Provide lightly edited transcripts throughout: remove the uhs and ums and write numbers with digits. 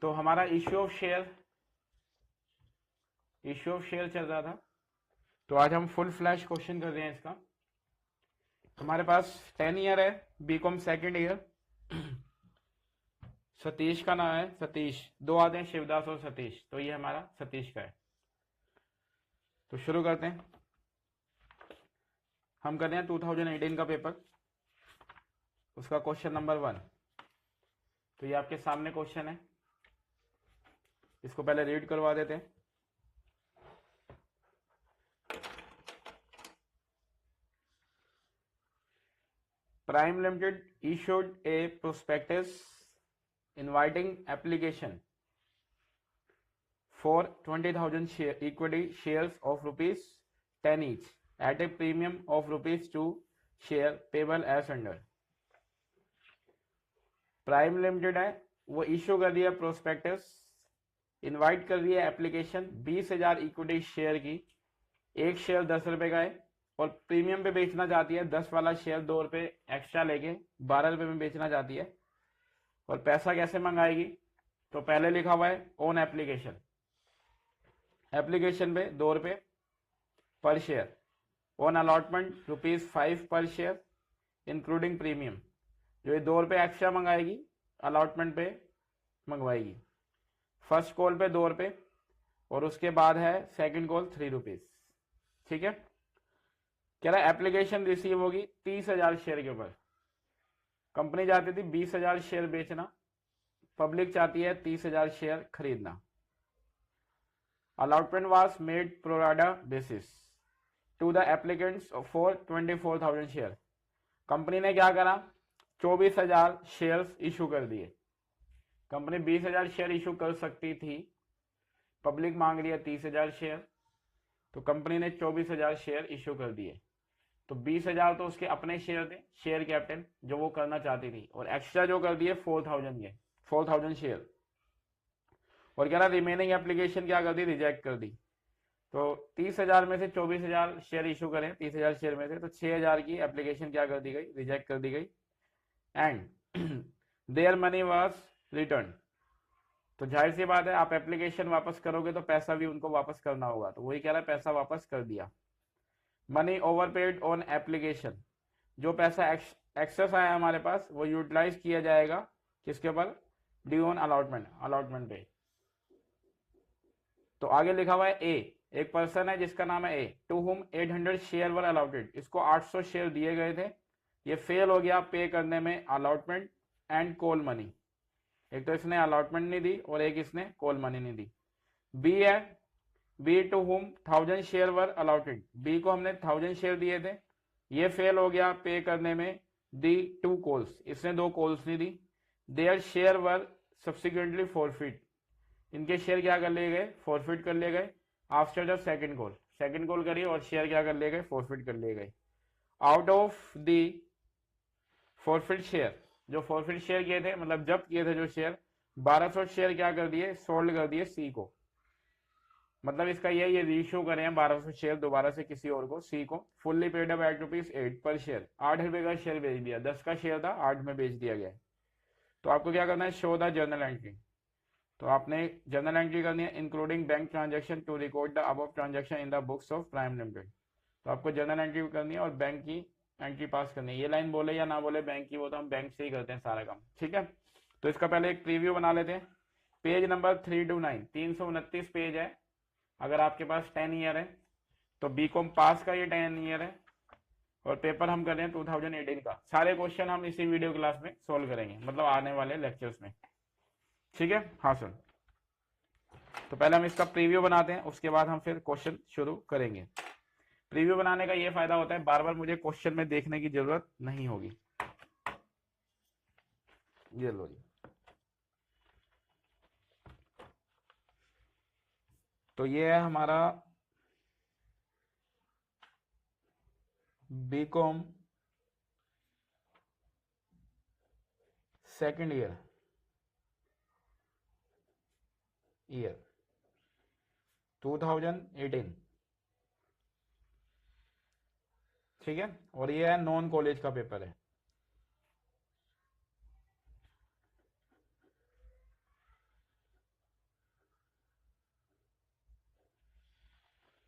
तो हमारा issue of share चल रहा था। तो आज हम फुल फ्लैश क्वेश्चन कर रहे हैं इसका। हमारे पास 10 ईयर है, बीकॉम सेकेंड ईयर। सतीश का नाम है, सतीश। दो आते हैं, शिवदास और सतीश, तो ये हमारा सतीश का है। तो शुरू करते हैं। हम करते हैं 2018 का पेपर, उसका क्वेश्चन नंबर 1। तो ये आपके सामने क्वेश्चन है, इसको पहले रीड करवा देते हैं। Prime limited issued a prospectus inviting application for 20,000 equity shares of rupees 10 each at a premium of rupees 2 share payable as under। Prime limited है, वो इश्यू कर दिया प्रोस्पेक्टस, इनवाइट कर दिया एप्लीकेशन 20,000 इक्विटी शेयर की। एक शेयर 10 रुपए का है और प्रीमियम पे बेचना चाहती है। 10 वाला शेयर 2 रुपए एक्स्ट्रा लेके 12 रुपए में बेचना चाहती है। और पैसा कैसे मंगाएगी? तो पहले लिखा हुआ है ऑन एप्लीकेशन, एप्लीकेशन पे 2 रुपए पर शेयर। ऑन अलॉटमेंट ₹5 पर शेयर इंक्लूडिंग प्रीमियम। जो ये 2 रुपए एक्स्ट्रा मंगाएगी अलॉटमेंट पे मंगवाएगी। फर्स्ट कॉल पे 2 रुपए और उसके बाद है सेकंड कॉल 3 रुपीज। ठीक है। कह रहा है एप्लीकेशन रिसीव होगी 30,000 शेयर के ऊपर। कंपनी चाहती थी 20,000 शेयर बेचना, पब्लिक चाहती है 30,000 शेयर खरीदना। Allotment was made pro rata basis to the applicants for 24,000 share. कंपनी ने क्या करा? 24,000 शेयर्स इशू कर दिए। कंपनी 20,000 शेयर इशू कर सकती थी, पब्लिक मांग रही है 30,000 शेयर, तो कंपनी ने 24,000 शेयर इशू कर दिए। तो 20,000 तो उसके अपने शेयर थे, शेयर कैपिटल जो वो करना चाहती थी, और एक्स्ट्रा जो कर दिए 4,000 शेयर। और कह रहा रिमेनिंग एप्लीकेशन क्या कर दी? रिजेक्ट कर दी। तो 30,000 में से 24,000 शेयर इशू करें, 30,000 शेयर में से, तो 6,000 की एप्लीकेशन क्या कर दी गई? रिजेक्ट कर दी गई। And their money was return. तो जाहिर सी बात है, आप एप्लीकेशन वापस करोगे तो पैसा भी उनको वापस करना होगा। तो वही कह रहा है पैसा वापस कर दिया। Money overpaid on application. जो पैसा एक्सेस आया हमारे पास वो यूटिलाइज किया जाएगा किसके ऊपर? ड्यू ऑन अलॉटमेंट पे। तो आगे लिखा हुआ है ए, एक पर्सन है जिसका नाम है ए, to whom 800 share were allotted. इसको 800 शेयर दिए गए थे, ये फेल हो गया पे करने में अलॉटमेंट एंड कॉल मनी। एक तो इसने अलॉटमेंट नहीं दी और एक इसने कॉल मनी नहीं दी। बी है, B to whom 1,000 share were allotted. B को हमने 1,000 शेयर दिए थे, ये फेल हो गया पे करने में। दी 2 कॉल्स, इसने 2 कॉल्स नहीं दी। Their share were subsequently forfeit. इनके शेयर क्या कर लिए गए? फॉरफिट कर लिए गए after the second call. Second call करी और शेयर क्या कर लिए गए? फॉरफिट कर लिए गए। Out of the forfeit share, जो फॉरफिट शेयर किए थे, मतलब जब्त किए थे जो शेयर, 1200 शेयर क्या कर दिए? सोल्ड कर दिए सी को। मतलब इसका ये रीइश्यू करे हैं 1200 शेयर दोबारा से किसी और को, सी को। फुल्ली पेड अप एट ₹8 पर शेयर। 8 रुपए का शेयर बेच दिया, 10 का शेयर था, 8 में बेच दिया गया। तो आपको क्या करना है? Show the journal entry. तो आपने जर्नल एंट्री करनी है including bank transaction to record the above transaction in the books of prime limited. तो आपको जर्नल एंट्री करनी है और बैंक की एंट्री पास करनी है। ये लाइन बोले या ना बोले बैंक की, वो तो हम बैंक से ही करते हैं सारा काम। ठीक है। तो इसका पहले एक प्रीव्यू बना लेते हैं। पेज नंबर 329, 329 पेज है। अगर आपके पास 10 ईयर है तो बीकॉम पास का ये 10 ईयर है, और पेपर हम कर रहे हैं 2018 का। सारे क्वेश्चन हम इसी वीडियो क्लास में सोल्व करेंगे, मतलब आने वाले लेक्चर्स में। ठीक है। हाँ सर। तो पहले हम इसका प्रीव्यू बनाते हैं, उसके बाद हम फिर क्वेश्चन शुरू करेंगे। प्रीव्यू बनाने का ये फायदा होता है, बार बार मुझे क्वेश्चन में देखने की जरूरत नहीं होगी। ये लो जी। तो ये है हमारा बीकॉम सेकेंड ईयर 2018। ठीक है। और ये है नॉन कॉलेज का पेपर है।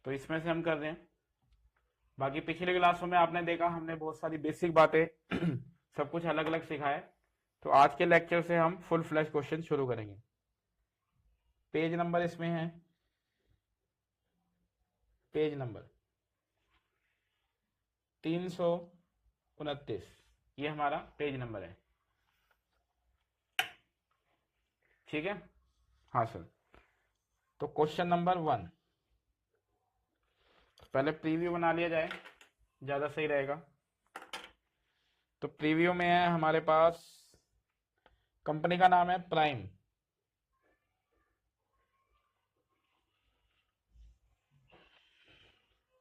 तो इसमें से हम कर रहे हैं। बाकी पिछले क्लासों में आपने देखा हमने बहुत सारी बेसिक बातें सब कुछ अलग अलग सिखाया। तो आज के लेक्चर से हम फुल फ्लैश क्वेश्चन शुरू करेंगे। पेज नंबर इसमें है, पेज नंबर 329, ये हमारा पेज नंबर है। ठीक है, हाँ सर। तो क्वेश्चन नंबर 1, पहले प्रीव्यू बना लिया जाए, ज्यादा सही रहेगा। तो प्रीव्यू में है हमारे पास, कंपनी का नाम है प्राइम,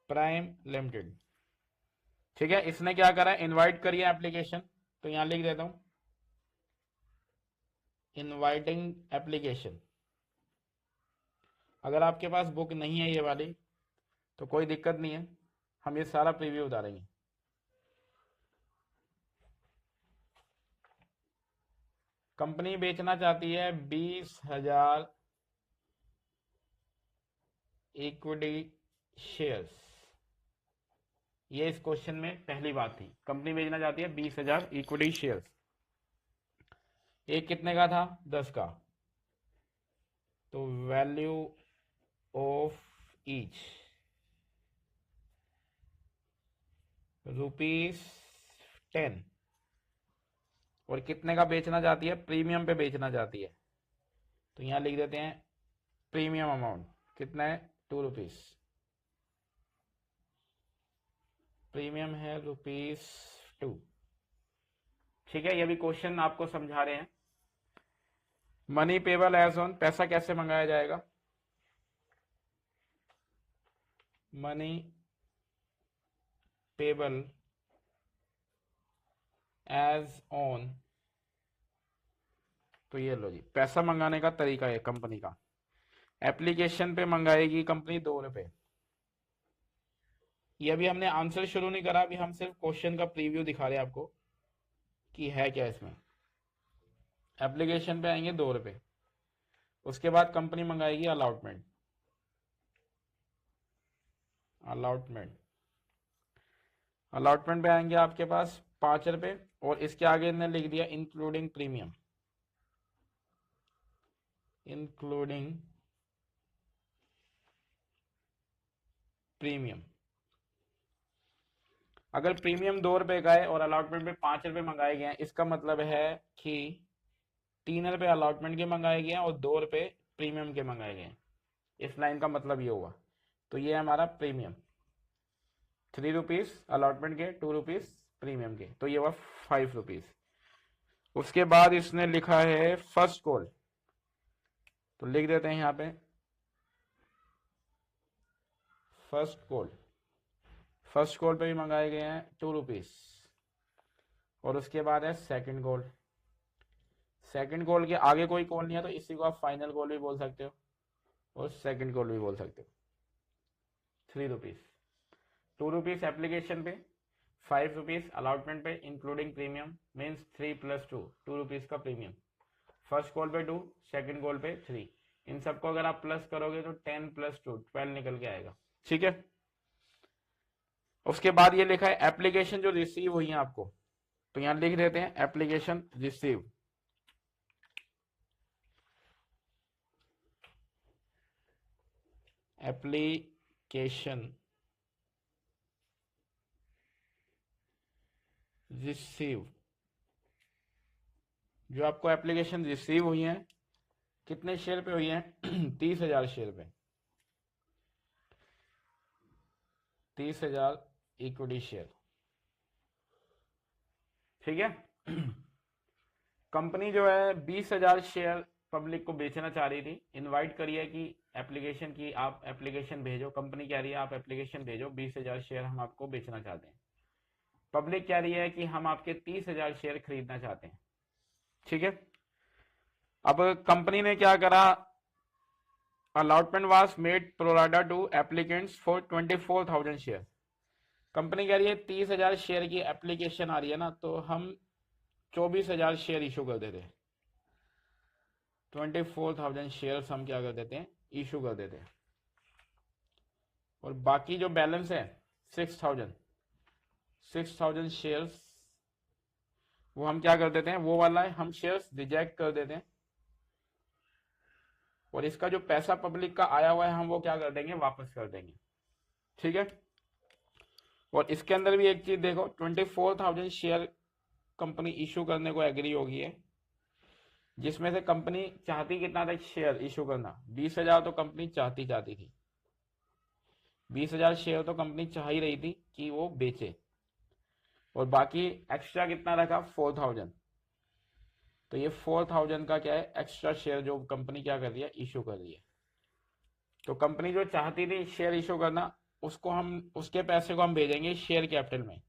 प्राइम लिमिटेड। ठीक है, इसने क्या करा, इनवाइट करिए एप्लीकेशन। तो यहां लिख देता हूं इनवाइटिंग एप्लीकेशन। अगर आपके पास बुक नहीं है ये वाली तो कोई दिक्कत नहीं है, हम ये सारा प्रीव्यू उतारेंगे। कंपनी बेचना चाहती है 20,000 इक्विटी शेयर्स। ये इस क्वेश्चन में पहली बात थी, कंपनी बेचना चाहती है 20,000 इक्विटी शेयर्स। एक कितने का था, 10 का। तो वैल्यू ऑफ ईच ₹10। और कितने का बेचना चाहती है, प्रीमियम पे बेचना चाहती है। तो यहां लिख देते हैं प्रीमियम अमाउंट कितना है, ₹2। प्रीमियम है ₹2। ठीक है, ये भी क्वेश्चन आपको समझा रहे हैं। मनी पेबल एज ऑन, पैसा कैसे मंगाया जाएगा, मनी पेबल एज ऑन। तो ये लो जी, पैसा मंगाने का तरीका है कंपनी का। एप्लीकेशन पे मंगाएगी कंपनी ₹2। ये अभी हमने आंसर शुरू नहीं करा, अभी हम सिर्फ क्वेश्चन का प्रीव्यू दिखा रहे हैं आपको कि है क्या इसमें। एप्लीकेशन पे आएंगे ₹2, उसके बाद कंपनी मंगाएगी अलॉटमेंट, अलॉटमेंट अलॉटमेंट पे आएंगे आपके पास ₹5, और इसके आगे इन्होंने लिख दिया इंक्लूडिंग प्रीमियम, इंक्लूडिंग प्रीमियम। अगर प्रीमियम ₹2 का है और अलॉटमेंट पे ₹5 मंगाए गए हैं, इसका मतलब है कि ₹3 अलॉटमेंट के मंगाए गए हैं और ₹2 प्रीमियम के मंगाए गए हैं। इस लाइन का मतलब ये हुआ। तो ये हमारा प्रीमियम, ₹3 अलॉटमेंट के, ₹2 प्रीमियम के, तो ये हुआ ₹5। उसके बाद इसने लिखा है फर्स्ट कॉल, तो लिख देते हैं यहाँ पे फर्स्ट कॉल। फर्स्ट कॉल पे भी मंगाए गए हैं ₹2। और उसके बाद है सेकंड कॉल। सेकंड कॉल के आगे कोई कॉल नहीं है, तो इसी को आप फाइनल कॉल भी बोल सकते हो और सेकंड कॉल भी बोल सकते हो। ₹3, ₹2 एप्लीकेशन पे, ₹5 अलॉटमेंट पे इंक्लूडिंग प्रीमियम, मीन्स 3 + 2, ₹2 का प्रीमियम। फर्स्ट कॉल पे 2, सेकंड कॉल पे 3। इन सबको अगर आप प्लस करोगे तो 10 + 2 12 निकल के आएगा। ठीक है, उसके बाद ये लिखा है एप्लीकेशन जो रिसीव हुई है आपको, तो यहां लिख देते हैं एप्लीकेशन रिसीव। एप्लीकेशन रिसीव, जो आपको एप्लीकेशन रिसीव हुई है कितने शेयर पे हुई है 30,000 शेयर पे, 30,000 इक्विटी शेयर। ठीक है, कंपनी जो है 20,000 शेयर पब्लिक को बेचना चाह रही थी। इनवाइट करिए कि एप्लीकेशन की, आप एप्लीकेशन भेजो। कंपनी कह रही है आप एप्लीकेशन भेजो, 20,000 शेयर हम आपको बेचना चाहते हैं। पब्लिक कह रही है कि हम आपके 30,000 शेयर खरीदना चाहते हैं। ठीक है, अब कंपनी ने क्या करा, allotment was made pro rata to applicants for 24,000 share. Company कह रही है 30,000 शेयर की एप्लीकेशन आ रही है ना, तो हम 24,000 शेयर इशू कर देते हैं। 24,000 शेयर हम क्या कर देते हैं, इशू कर देते हैं। और बाकी जो बैलेंस है 6,000 शेयर्स, वो हम क्या कर देते हैं, वो वाला है हम शेयर्स रिजेक्ट कर देते हैं, और इसका जो पैसा पब्लिक का आया हुआ है हम वो क्या कर देंगे, वापस कर देंगे। ठीक है। और इसके अंदर भी एक चीज देखो, 24,000 शेयर कंपनी इशू करने को एग्री होगी है, जिसमें से कंपनी चाहती कितना था शेयर इशू करना, 20,000 तो कंपनी चाहती थी, 20,000 शेयर तो कंपनी चाह ही रही थी कि वो बेचे, और बाकी एक्स्ट्रा कितना रखा 4,000। तो ये 4,000 का क्या है, एक्स्ट्रा शेयर जो कंपनी क्या कर रही है, इशू कर रही है। तो कंपनी जो चाहती थी शेयर इशू करना, उसको हम, उसके पैसे को हम भेजेंगे शेयर कैपिटल में।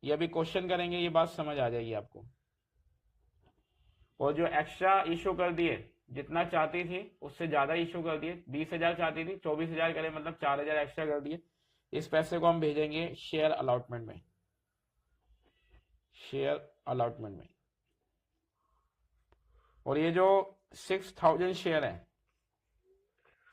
ये अभी क्वेश्चन करेंगे, ये बात समझ आ जाएगी आपको। और जो एक्स्ट्रा इशू कर दिए, जितना चाहती थी उससे ज्यादा इशू कर दिए, 20,000 चाहती थी 24,000 करे, मतलब 4,000 एक्स्ट्रा कर दिए, इस पैसे को हम भेजेंगे शेयर अलॉटमेंट में, शेयर अलॉटमेंट में। और ये जो 6,000 शेयर है,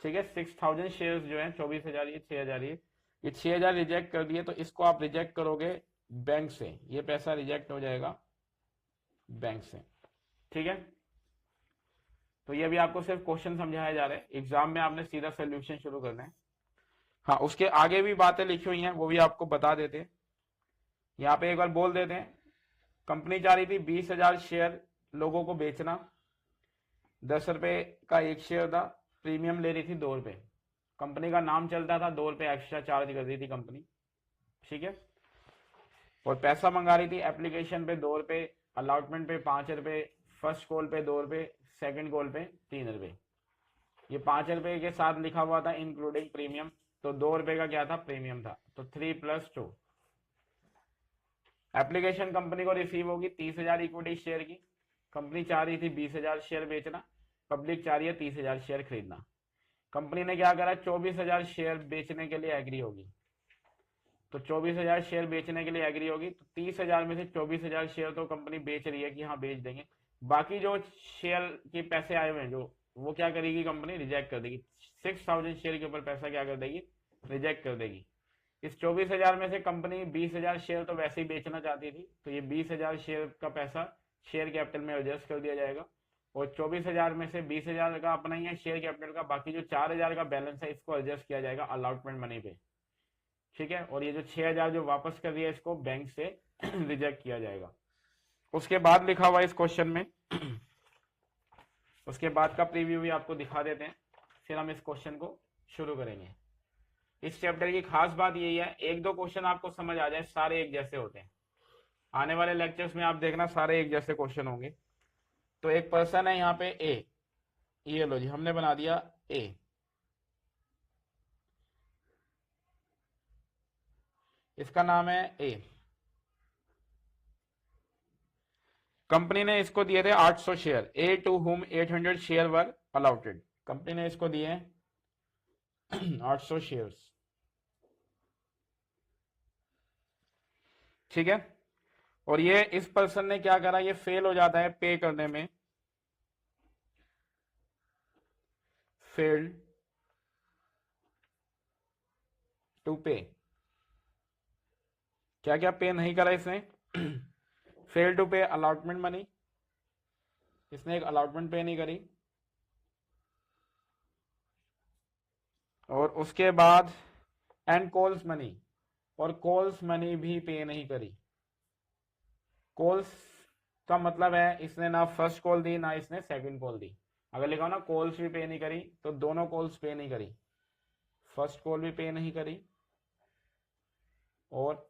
ठीक है, 6,000 शेयर जो है, 24,000 ये 6,000 ये 6,000 रिजेक्ट कर दिए, तो इसको आप रिजेक्ट करोगे बैंक से, ये पैसा रिजेक्ट हो जाएगा बैंक से। ठीक है। तो ये भी आपको सिर्फ क्वेश्चन समझाया जा रहा है, एग्जाम में आपने सीधा सोल्यूशन शुरू करना है। हाँ, उसके आगे भी बातें लिखी हुई हैं, वो भी आपको बता देते हैं। यहाँ पे एक बार बोल देते हैं, कंपनी चाह रही थी 20,000 शेयर लोगों को बेचना, 10 रुपए का एक शेयर था, प्रीमियम ले रही थी 2 रुपए, कंपनी का नाम चलता था, 2 रुपए एक्स्ट्रा चार्ज कर रही थी कंपनी। ठीक है। और पैसा मंगा रही थी एप्लीकेशन पे 2 रुपए, अलॉटमेंट पे 5 रुपए, फर्स्ट कॉल पे 2 रुपए, सेकंड कॉल पे 3 रुपए। ये 5 रुपए के साथ लिखा हुआ था इंक्लूडिंग प्रीमियम, तो 2 रुपए का क्या था, प्रीमियम था, तो 3 + 2। एप्लीकेशन कंपनी को रिसीव होगी 30,000 इक्विटी शेयर की, कंपनी चाह रही थी 20,000 शेयर बेचना, पब्लिक चाह रही है 30,000 शेयर खरीदना। कंपनी ने क्या करा, 24,000 शेयर बेचने के लिए एग्री होगी, तो 24,000 शेयर बेचने के लिए एग्री होगी, तो 30,000 में से 24,000 शेयर तो कंपनी बेच रही है कि हाँ बेच देंगे, बाकी जो शेयर के पैसे आए हुए हैं जो, वो क्या करेगी कंपनी, रिजेक्ट कर देगी। 6,000 शेयर के ऊपर पैसा क्या कर देगी, रिजेक्ट कर देगी। इस 24,000 में से कंपनी 20,000 शेयर तो वैसे ही बेचना चाहती थी, तो ये 20,000 शेयर का पैसा शेयर कैपिटल में एडजस्ट कर दिया जाएगा, और 24,000 में से 20,000 का अपना ही है शेयर कैपिटल का, बाकी जो 4,000 का बैलेंस है इसको एडजस्ट किया जाएगा अलॉटमेंट मनी पे। ठीक है। और ये जो 6,000 जो वापस कर दिया है इसको बैंक से रिजेक्ट किया जाएगा। उसके बाद लिखा हुआ है इस क्वेश्चन में उसके बाद का प्रीव्यू भी आपको दिखा देते हैं, फिर हम इस क्वेश्चन को शुरू करेंगे। इस चैप्टर की खास बात यही है, 1-2 क्वेश्चन आपको समझ आ जाए, सारे एक जैसे होते हैं। आने वाले लेक्चर्स में आप देखना सारे एक जैसे क्वेश्चन होंगे। तो एक पर्सन है यहाँ पे ए, ये लो जी हमने बना दिया ए, इसका नाम है ए, कंपनी ने इसको दिए थे 800 share, A to whom 800 share were allotted, company ने इसको दिए हैं 800 शेयर्स। ठीक है। और ये इस पर्सन ने क्या करा, ये फेल हो जाता है पे करने में, फेल्ड टू पे, क्या क्या पे नहीं करा इसने फेल टू पे अलॉटमेंट मनी, इसने एक अलॉटमेंट पे नहीं करी, और उसके बाद एंड कॉल्स मनी, और कॉल्स मनी भी पे नहीं करी। कॉल्स का मतलब है इसने ना फर्स्ट कॉल दी ना इसने सेकंड कॉल दी, अगर लिखा हो ना कॉल्स भी पे नहीं करी तो दोनों कॉल्स पे नहीं करी, फर्स्ट कॉल भी पे नहीं करी और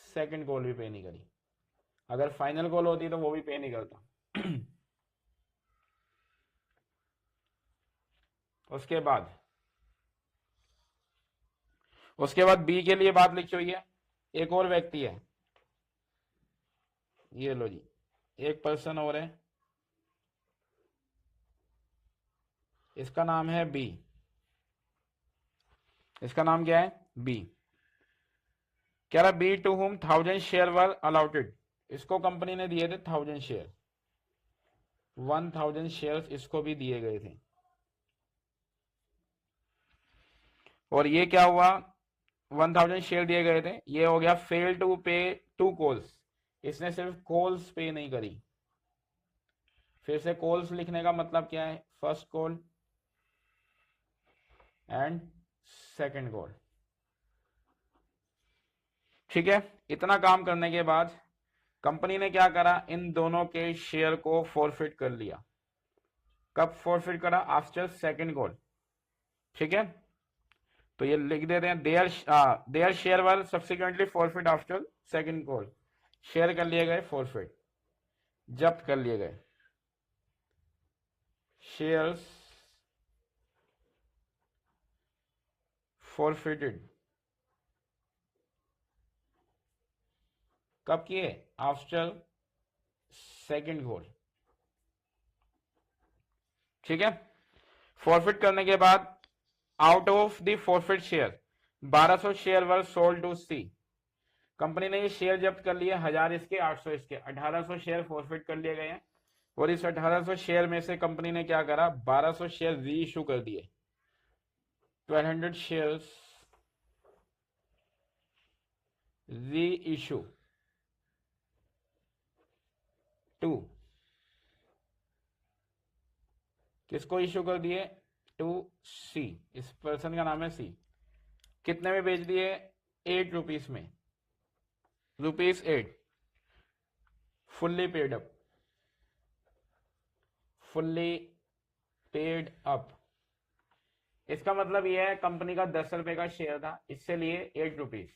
सेकंड कॉल भी पे नहीं करी। अगर फाइनल कॉल होती तो वो भी पे नहीं करता उसके बाद बी के लिए बात लिखी हुई है, एक और व्यक्ति है, ये लो जी एक पर्सन और है, इसका नाम है बी, इसका नाम क्या है बी, कह रहा B to whom 1,000 share were allotted, इसको कंपनी ने दिए थे 1,000 शेयर, 1,000 शेयर्स इसको भी दिए गए थे। और ये क्या हुआ, 1000 शेयर दिए गए थे, ये हो गया फेल टू पे टू कॉल्स, इसने सिर्फ कॉल्स पे नहीं करी। फिर से कॉल्स लिखने का मतलब क्या है, first call and second call. ठीक है, इतना काम करने के बाद कंपनी ने क्या करा, इन दोनों के शेयर को फॉरफिट कर लिया। कब फॉरफिट करा, आफ्टर सेकंड कॉल। ठीक है, तो ये लिख देते हैं, there share were subsequently forfeit after second call. Share कर लिए गए फॉरफिट, जब्त कर लिए गए, शेयर्स फॉरफिटेड। कब किए, आफ्टर सेकंड कॉल। ठीक है, फॉरफिट करने के बाद out of the forfeit share 1200 share were sold to C. Company ने ये शेयर जब्त कर लिए, 1000 इसके, 800 इसके, 1800 शेयर फॉरफिट कर लिए गए हैं। और इस 1800 शेयर में से कंपनी ने क्या करा, 1200 शेयर री इशू कर दिए, 1200 शेयर्स री इशू टू, किसको इशू कर दिए, टू सी, इस पर्सन का नाम है सी। कितने में बेच दिए, 8 रुपीज में, ₹8, fully paid up, fully paid up. इसका मतलब यह है कंपनी का 10 रुपए का शेयर था, इससे लिए 8 रुपीज,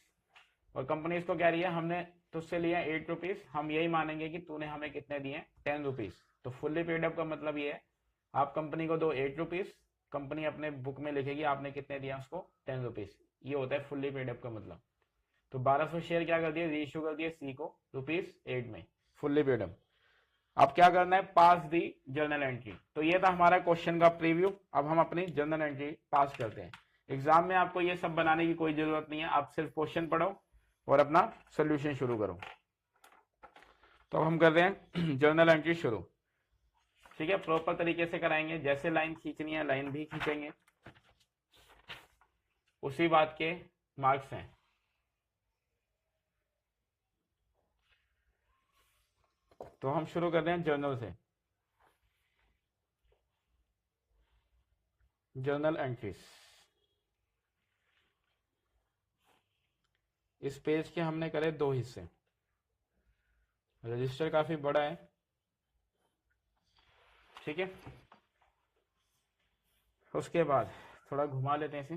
और कंपनी इसको कह रही है हमने तुझसे लिया 8 रुपीज, हम यही मानेंगे कि तूने हमें कितने दिए, 10 रुपीज। तो फुल्ली पेड अप का मतलब ये है, आप कंपनी को दो 8 रुपीज, कंपनी अपने बुक में लिखेगी आपने कितने दिया उसको, 10 रुपीज। ये होता है फुल्ली पेड अप का मतलब। तो 1200 शेयर क्या कर दिए, री इशू कर दिए सी को ₹8 में, फुल्ली पेड अप। अब क्या करना है, पास दी जर्नल एंट्री। तो ये था हमारा क्वेश्चन का प्रीव्यू। अब हम अपनी जर्नल एंट्री पास करते हैं। एग्जाम में आपको ये सब बनाने की कोई जरूरत नहीं है, आप सिर्फ क्वेश्चन पढ़ो और अपना सोल्यूशन शुरू करो। तो हम कर रहे हैं जर्नल एंट्री शुरू। ठीक है, प्रॉपर तरीके से कराएंगे, जैसे लाइन खींचनी है लाइन भी खींचेंगे, उसी बात के मार्क्स हैं। तो हम शुरू कर रहे हैं जर्नल से, जर्नल एंट्रीज। इस पेज के हमने करे 2 हिस्से, रजिस्टर काफी बड़ा है। ठीक है, उसके बाद थोड़ा घुमा लेते हैं इसे।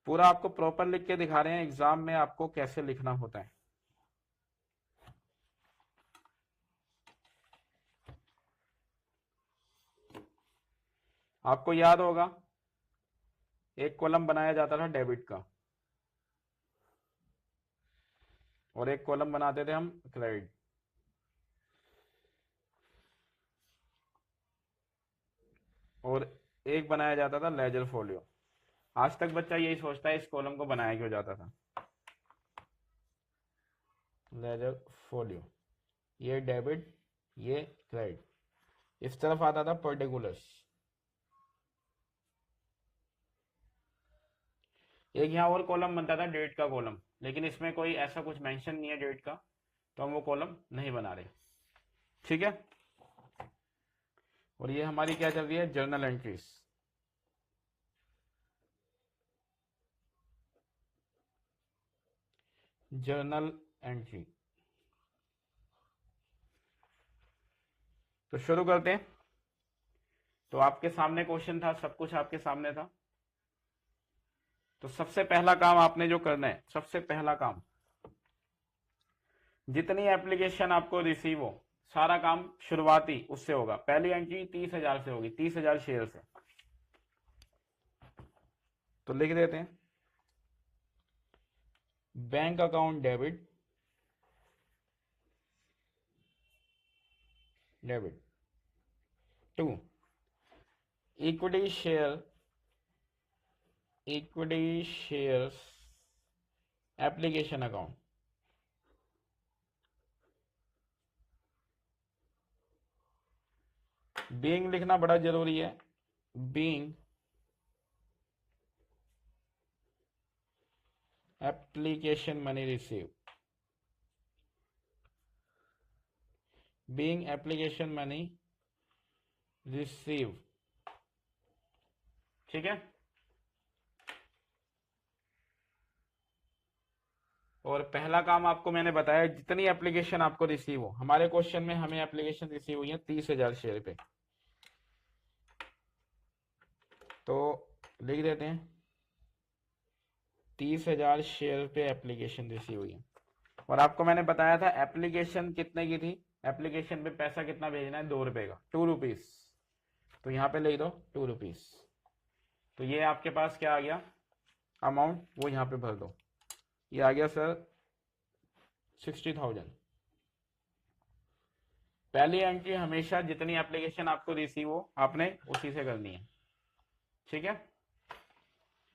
पूरा आपको प्रॉपर लिख के दिखा रहे हैं एग्जाम में आपको कैसे लिखना होता है। आपको याद होगा एक कॉलम बनाया जाता था डेबिट का, और एक कॉलम बनाते थे हम क्रेडिट, और एक बनाया जाता था लेजर फोलियो। आज तक बच्चा यही सोचता है इस कॉलम को बनाया क्यों जाता था, लेजर फोलियो, ये डेबिट ये क्रेडिट। इस तरफ आता था पर्टिकुलर्स। एक यहाँ और कॉलम बनता था डेट का कॉलम, लेकिन इसमें कोई ऐसा कुछ मेंशन नहीं है डेट का, तो हम वो कॉलम नहीं बना रहे। ठीक है, और ये हमारी क्या चल रही है, जर्नल एंट्रीज। Journal entry. तो शुरू करते हैं। तो आपके सामने क्वेश्चन था, सब कुछ आपके सामने था। तो सबसे पहला काम आपने जो करना है, सबसे पहला काम, जितनी एप्लीकेशन आपको रिसीव हो सारा काम शुरुआती उससे होगा। पहली एंट्री 30,000 से होगी, 30,000 शेयर से। तो लिख देते हैं bank account debit, debit to equity share, equity shares application account. Being लिखना बड़ा जरूरी है, being application money receive, being application money receive, ठीक है। और पहला काम आपको मैंने बताया, जितनी एप्लीकेशन आपको रिसीव हो, हमारे क्वेश्चन में हमें एप्लीकेशन रिसीव हुई है 30,000 शेयर पे, तो लिख देते हैं 30,000 शेयर पे एप्लीकेशन रिसीव हुई है। और आपको मैंने बताया था एप्लीकेशन कितने की थी, एप्लीकेशन पे पैसा कितना भेजना है, 2 रुपए का, 2 रुपीज, तो यहाँ पे लिख दो 2 रुपीज। तो ये आपके पास क्या आ गया अमाउंट, वो यहाँ पे भर दो, ये आ गया सर 60,000। पहली एंट्री हमेशा जितनी एप्लीकेशन आपको रिसीव हो आपने उसी से करनी है, ठीक है।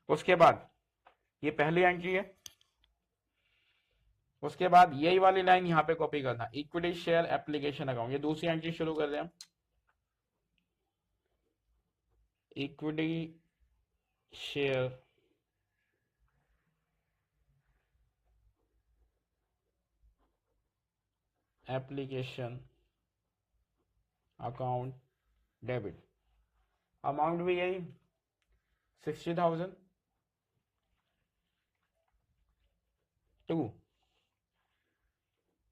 उसके बाद ये पहली एंट्री है, उसके बाद यही वाली लाइन यहाँ पे कॉपी करना, इक्विटी शेयर एप्लीकेशन अकाउंट, ये दूसरी एंट्री शुरू कर रहे हैं हम। Equity share application account debit, amount भी यही 60,000 to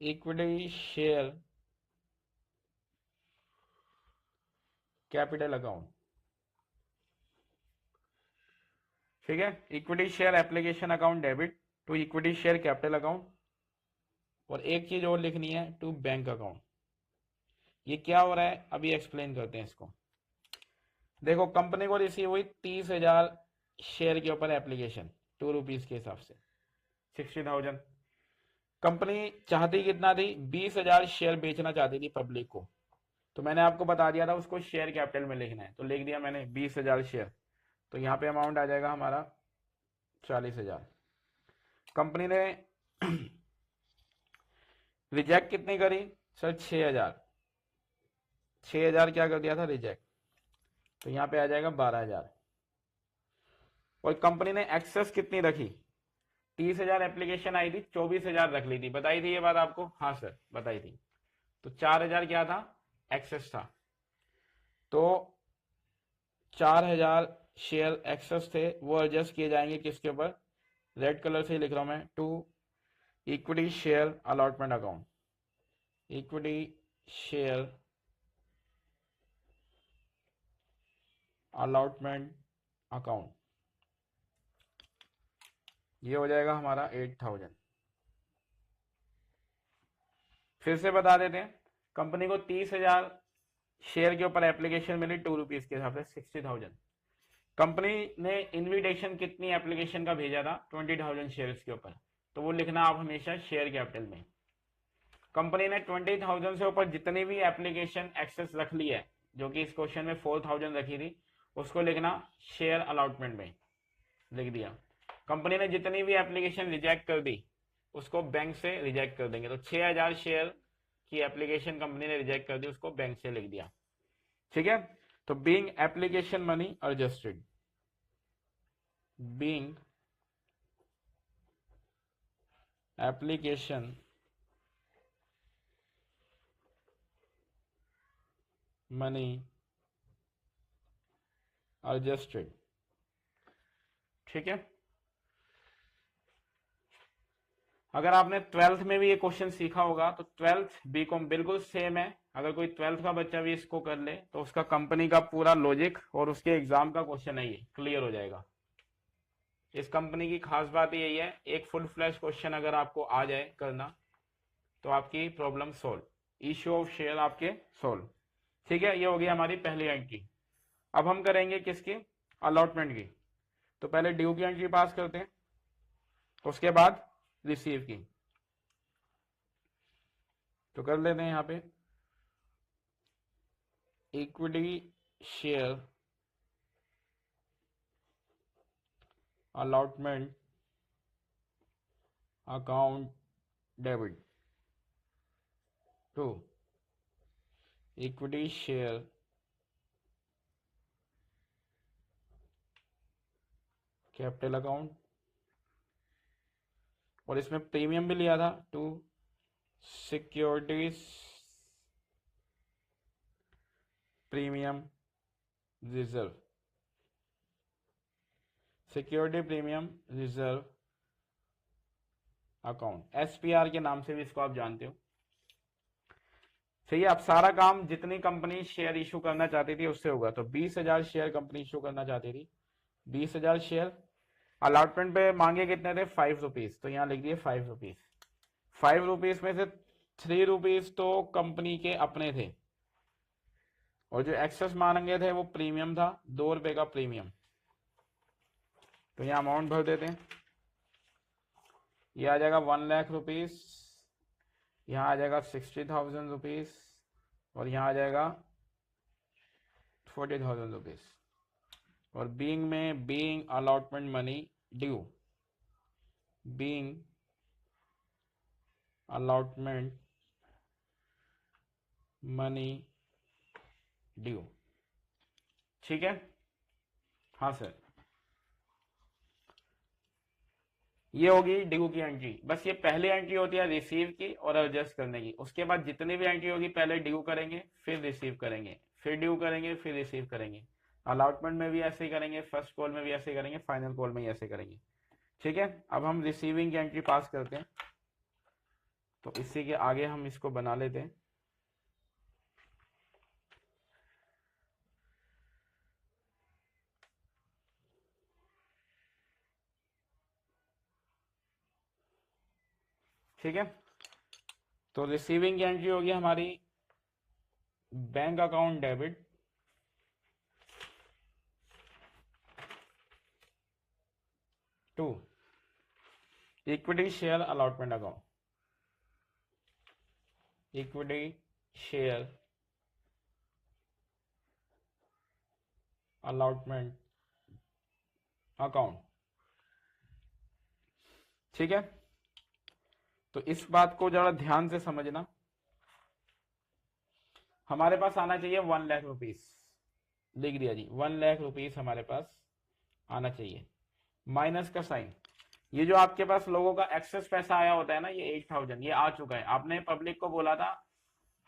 equity share capital account, ठीक है। Equity share application account debit to equity share capital account, और एक चीज और लिखनी है, टू बैंक अकाउंट। ये क्या हो रहा है अभी एक्सप्लेन करते हैं इसको। देखो कंपनी को रिसीव हुई 30,000 शेयर के ऊपर एप्लीकेशन, 2 रुपीज के हिसाब से 60,000। कंपनी चाहती कितना थी, 20,000 शेयर बेचना चाहती थी पब्लिक को, तो मैंने आपको बता दिया था उसको शेयर कैपिटल में लिखना है, तो लिख दिया मैंने 20,000 शेयर, तो यहाँ पे अमाउंट आ जाएगा हमारा 40,000। कंपनी ने रिजेक्ट कितनी करी सर, 6,000, 6,000 क्या कर दिया था रिजेक्ट, तो यहाँ पे आ जाएगा 12,000। और कंपनी ने एक्सेस कितनी रखी, 30,000 एप्लीकेशन आई थी, 24,000 रख ली थी, बताई थी ये बात आपको, हाँ सर बताई थी। तो 4,000 क्या था, एक्सेस था, तो 4,000 शेयर एक्सेस थे, वो एडजस्ट किए जाएंगे किसके ऊपर, रेड कलर से लिख रहा हूं मैं, to equity share allotment account, equity share allotment account, ये हो जाएगा हमारा 8,000। फिर से बता देते हैं, कंपनी को 30,000 शेयर के ऊपर एप्लीकेशन मिली 2 रुपीज के हिसाब से 60,000। कंपनी ने इनविटेशन कितनी एप्लीकेशन का भेजा था, 20,000 शेयर्स के ऊपर, तो वो लिखना आप हमेशा शेयर कैपिटल में। कंपनी ने 20,000 से ऊपर जितनी भी एप्लीकेशन एक्सेस रख ली है, जो कि इस क्वेश्चन में 4,000 रखी थी, उसको लिखना शेयर अलॉटमेंट में, लिख दिया। कंपनी ने जितनी भी एप्लीकेशन रिजेक्ट कर दी उसको बैंक से रिजेक्ट कर देंगे, तो 6,000 शेयर की एप्लीकेशन कंपनी ने रिजेक्ट कर दी, उसको बैंक से लिख दिया, ठीक है। तो being application money adjusted, being application money adjusted, ठीक है। अगर आपने 12th में भी ये क्वेश्चन सीखा होगा, तो 12th बीकॉम बिल्कुल सेम है, अगर कोई 12th का बच्चा भी इसको कर ले तो उसका कंपनी का पूरा लॉजिक और उसके एग्जाम का क्वेश्चन है ये क्लियर हो जाएगा। इस कंपनी की खास बात यही है, एक फुल फ्लैश क्वेश्चन अगर आपको आ जाए करना तो आपकी problem solve, issue of share आपके सोल्व, ठीक है। ये हो गई हमारी पहली एंट्री। अब हम करेंगे किसकी, अलॉटमेंट की। तो पहले ड्यू की एंट्री पास करते हैं, उसके बाद रिसीव की, तो कर लेते हैं यहाँ पे equity share allotment account debit to equity share capital account, और इसमें प्रीमियम भी लिया था to securities premium reserve, security premium reserve account, SPR के नाम से भी इसको आप जानते हो। सही है। अब सारा काम जितनी कंपनी शेयर इशू करना चाहती थी उससे होगा। तो 20,000 शेयर कंपनी इशू करना चाहती थी, 20,000 शेयर। अलॉटमेंट पे मांगे कितने थे? 5 रुपीज। तो यहाँ लिख दिए 5 रुपीज। 5 रुपीज में से 3 रुपीज तो कंपनी के अपने थे, और जो एक्सेस मांगे थे वो प्रीमियम था, 2 रुपए का प्रीमियम। तो यहाँ अमाउंट भर देते हैं। ये आ जाएगा 1 लाख रुपीज, यहाँ आ जाएगा 60,000 रुपीज, और यहाँ आ जाएगा 40,000 रुपीज। और being allotment money due, being allotment money due. ठीक है। हाँ सर, ये होगी ड्यू की एंट्री। बस ये पहली एंट्री होती है रिसीव की और एडजस्ट करने की। उसके बाद जितनी भी एंट्री होगी पहले ड्यू करेंगे, फिर रिसीव करेंगे, फिर ड्यू करेंगे, फिर रिसीव करेंगे। अलॉटमेंट में भी ऐसे ही करेंगे, फर्स्ट कॉल में भी ऐसे करेंगे, फाइनल कॉल में ही ऐसे करेंगे। ठीक है। अब हम रिसीविंग की एंट्री पास करते हैं, तो इसी के आगे हम इसको बना लेते हैं। ठीक है। तो रिसीविंग की एंट्री होगी हमारी bank account debit to equity share allotment account, equity share allotment account. ठीक है। तो इस बात को जरा ध्यान से समझना। हमारे पास आना चाहिए 1 लाख रुपीस, लिख दिया जी 1 लाख रुपीस हमारे पास आना चाहिए। माइनस का साइन, ये जो आपके पास लोगों का एक्सेस पैसा आया होता है ना, ये 8,000 ये आ चुका है। आपने पब्लिक को बोला था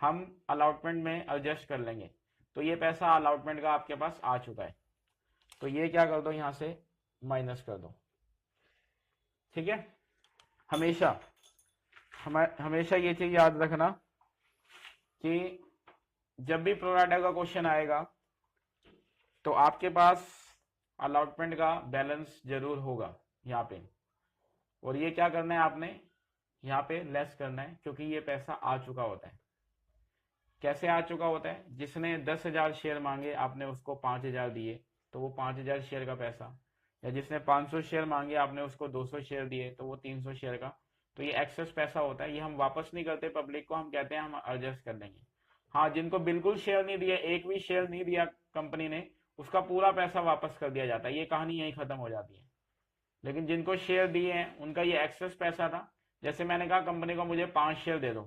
हम अलॉटमेंट में एडजस्ट कर लेंगे, तो ये पैसा अलॉटमेंट का आपके पास आ चुका है। तो ये क्या कर दो, यहां से माइनस कर दो। ठीक है। हमेशा हमेशा ये चीज याद रखना कि जब भी प्रोराटा का क्वेश्चन आएगा तो आपके पास अलॉटमेंट का बैलेंस जरूर होगा यहाँ पे, और ये क्या करना है आपने यहाँ पे लेस करना है, क्योंकि ये पैसा आ चुका होता है। कैसे आ चुका होता है? जिसने 10,000 शेयर मांगे आपने उसको 5,000 दिए, तो वो 5,000 शेयर का पैसा, या जिसने 500 शेयर मांगे आपने उसको 200 शेयर दिए, तो वो 300 शेयर का। तो ये एक्सेस पैसा होता है, ये हम वापस नहीं करते पब्लिक को, हम कहते हैं हम एडजस्ट कर लेंगे। हाँ, जिनको बिल्कुल शेयर नहीं दिया, एक भी शेयर नहीं दिया कंपनी ने, उसका पूरा पैसा वापस कर दिया जाता है। ये कहानी यही खत्म हो जाती है। लेकिन जिनको शेयर दिए हैं उनका ये एक्सेस पैसा था। जैसे मैंने कहा कंपनी को मुझे 5 शेयर दे दो,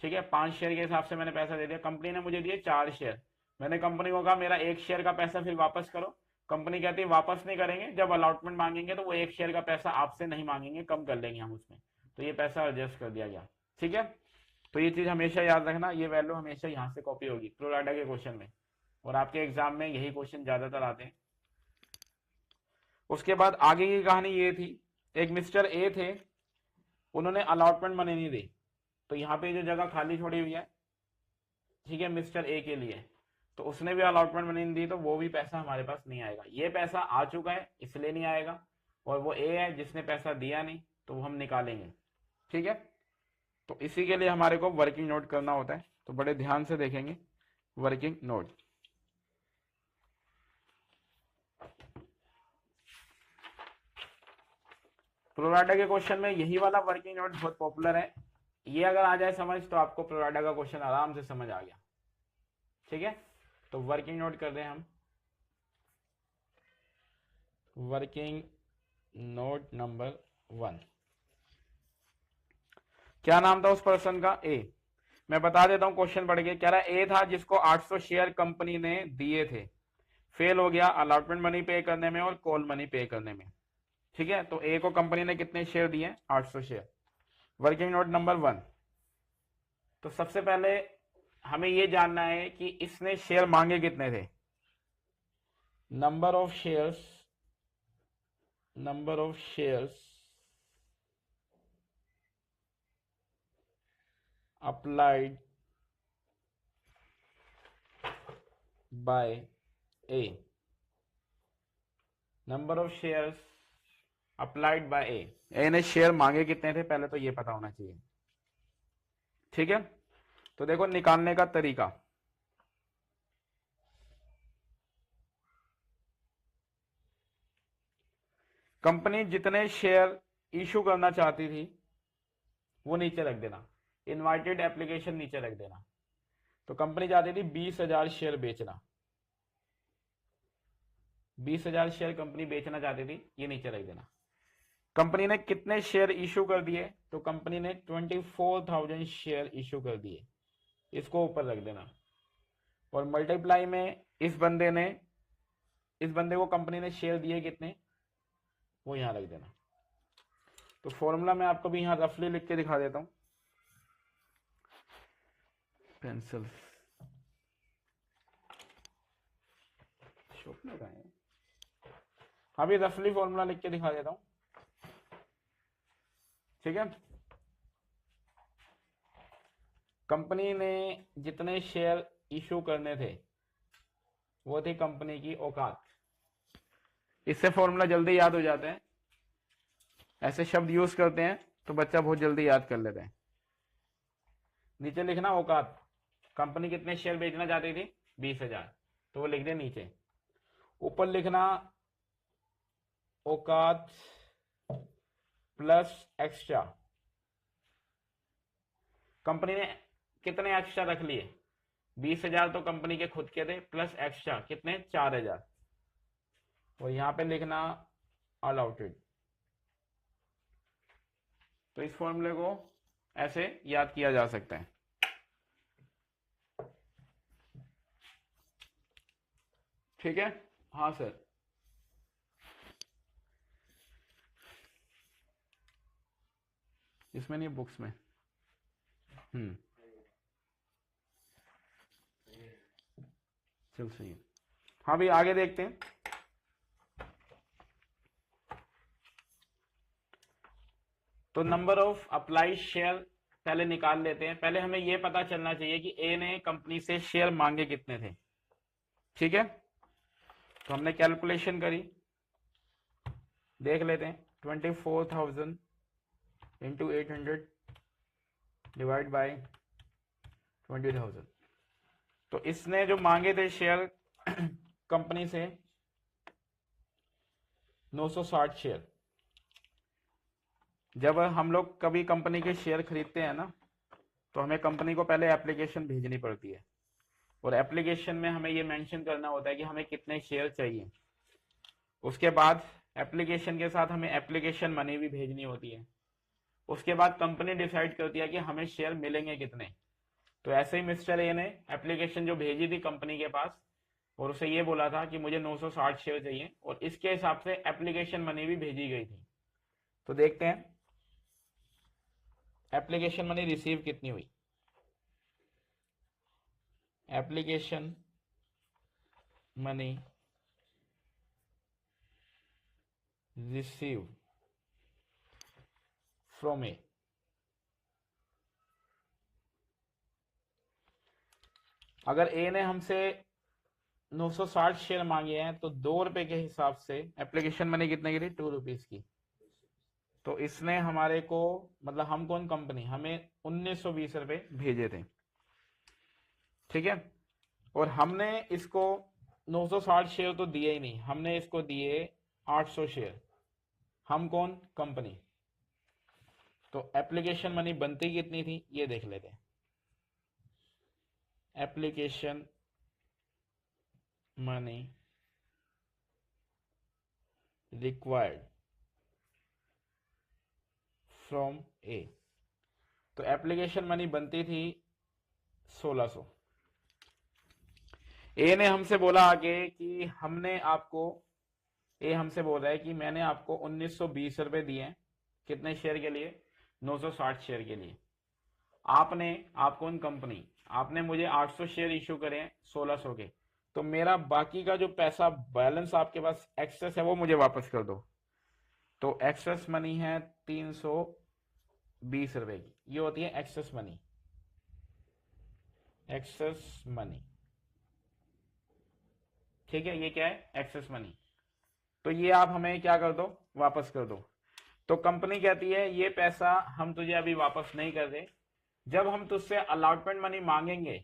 ठीक है, 5 शेयर के हिसाब से मैंने पैसा दे दिया। कंपनी ने मुझे दिए 4 शेयर, मैंने कंपनी को कहा मेरा 1 शेयर का पैसा फिर वापस करो। कंपनी कहती है वापस नहीं करेंगे, जब अलॉटमेंट मांगेंगे तो वो 1 शेयर का पैसा आपसे नहीं मांगेंगे, कम कर लेंगे हम उसमें। तो ये पैसा एडजस्ट कर दिया गया। ठीक है। तो ये चीज हमेशा याद रखना, ये वैल्यू हमेशा यहाँ से कॉपी होगी प्रोराटा के क्वेश्चन में, और आपके एग्जाम में यही क्वेश्चन ज्यादातर आते हैं। उसके बाद आगे की कहानी ये थी, एक मिस्टर ए थे, उन्होंने अलॉटमेंट मनी नहीं दी, तो यहाँ पे जो जगह खाली छोड़ी हुई है, ठीक है, मिस्टर ए के लिए, तो उसने भी अलॉटमेंट मनी नहीं दी, तो वो भी पैसा हमारे पास नहीं आएगा। ये पैसा आ चुका है इसलिए नहीं आएगा, और वो ए है जिसने पैसा दिया नहीं, तो वो हम निकालेंगे। ठीक है। तो इसी के लिए हमारे को वर्किंग नोट करना होता है, तो बड़े ध्यान से देखेंगे वर्किंग नोट। प्रोराटा के क्वेश्चन में यही वाला वर्किंग नोट बहुत पॉपुलर है। ये अगर आ जाए समझ तो आपको प्रोराटा का क्वेश्चन आराम से समझ आ गया। ठीक है। तो वर्किंग नोट कर रहे हैं हम, वर्किंग नोट नंबर 1। क्या नाम था उस पर्सन का? ए। मैं बता देता हूं क्वेश्चन पढ़ के। कह रहा ए था जिसको 800 शेयर कंपनी ने दिए थे, फेल हो गया अलॉटमेंट मनी पे करने में और कॉल मनी पे करने में। ठीक है, तो ए को कंपनी ने कितने शेयर दिए? 800 शेयर। Working note number 1। तो सबसे पहले हमें यह जानना है कि इसने शेयर मांगे कितने थे। Number of shares applied by A. Number of shares applied by A ने शेयर मांगे कितने थे, पहले तो ये पता होना चाहिए। ठीक है, तो देखो निकालने का तरीका। कंपनी जितने शेयर इशू करना चाहती थी वो नीचे रख देना, इनवाइटेड एप्लीकेशन नीचे रख देना। तो कंपनी चाहती थी 20,000 शेयर बेचना, 20,000 शेयर कंपनी बेचना चाहती थी, ये नीचे रख देना। कंपनी ने कितने शेयर इशू कर दिए? तो कंपनी ने 24,000 शेयर इशू कर दिए, इसको ऊपर रख देना। और मल्टीप्लाई में इस बंदे को कंपनी ने शेयर दिए कितने, वो यहां रख देना। तो फॉर्मूला मैं आपको भी यहां रफली लिख के दिखा देता हूं, पेंसिल शॉर्पनर कहां है? अभी रफली फॉर्मूला लिख के दिखा देता हूं। ठीक है, कंपनी ने जितने शेयर इशू करने थे वो थी कंपनी की औकात। इससे फॉर्मूला जल्दी याद हो जाते हैं, ऐसे शब्द यूज करते हैं तो बच्चा बहुत जल्दी याद कर लेते हैं। नीचे लिखना औकात, कंपनी कितने शेयर बेचना चाहती थी? 20,000, तो वो लिख दे नीचे। ऊपर लिखना औकात प्लस एक्स्ट्रा। कंपनी ने कितने एक्स्ट्रा रख लिए? 20,000 तो कंपनी के खुद के थे, प्लस एक्स्ट्रा कितने? 4,000। और यहां पे लिखना अलॉटेड। तो इस फॉर्मूले को ऐसे याद किया जा सकता है। ठीक है, हाँ सर। इसमें नहीं, बुक्स में। चल सही है। हाँ भी आगे देखते हैं। तो नंबर ऑफ अप्लाई शेयर पहले निकाल लेते हैं। पहले हमें यह पता चलना चाहिए कि ए ने कंपनी से शेयर मांगे कितने थे। ठीक है, तो हमने कैलकुलेशन करी, देख लेते हैं। 24,000 इंटू 800 डिवाइड बाय 20,000। तो इसने जो मांगे थे शेयर कंपनी से 960 शेयर। जब हम लोग कभी कंपनी के शेयर खरीदते हैं ना, तो हमें कंपनी को पहले एप्लीकेशन भेजनी पड़ती है, और एप्लीकेशन में हमें ये मेंशन करना होता है कि हमें कितने शेयर चाहिए। उसके बाद एप्लीकेशन के साथ हमें एप्लीकेशन मनी भी भेजनी होती है। उसके बाद कंपनी डिसाइड करती है कि हमें शेयर मिलेंगे कितने। तो ऐसे ही मिस्टर ए ने एप्लीकेशन जो भेजी थी कंपनी के पास, और उसे ये बोला था कि मुझे 960 शेयर चाहिए, और इसके हिसाब से एप्लीकेशन मनी भी भेजी गई थी। तो देखते हैं एप्लीकेशन मनी रिसीव कितनी हुई। एप्लीकेशन मनी रिसीव फ्रॉम ए। अगर ए ने हमसे 960 शेयर मांगे हैं, तो 2 रुपए के हिसाब से एप्लीकेशन मनी कितने की थी? 2 रुपीज की। तो इसने हमारे को, मतलब हम कौन, कंपनी, हमें 1920 रुपए भेजे थे। ठीक है, और हमने इसको 960 शेयर तो दिए ही नहीं, हमने इसको दिए 800 शेयर। हम कौन? कंपनी। तो एप्लीकेशन मनी बनती कितनी थी ये देख लेते हैं। एप्लीकेशन मनी रिक्वायर्ड फ्रॉम ए। तो एप्लीकेशन मनी बनती थी 1600। ए ने हमसे बोला आगे कि हमने आपको, ए हमसे बोल रहा है कि मैंने आपको 1920 रुपए दिए हैं, कितने शेयर के लिए? 960 शेयर के लिए। आपने, आपको इन कंपनी, आपने मुझे 800 शेयर इशू करे हैं 1600 के, तो मेरा बाकी का जो पैसा बैलेंस आपके पास एक्सेस है वो मुझे वापस कर दो। तो एक्सेस मनी है 320 रुपए की, ये होती है एक्सेस मनी, एक्सेस मनी। ठीक है, ये क्या है? Excess money. तो ये आप हमें क्या कर दो? वापस कर दो। तो कंपनी कहती है ये पैसा हम तुझे अभी वापस नहीं कर दे, जब हम तुझसे अलॉटमेंट मनी मांगेंगे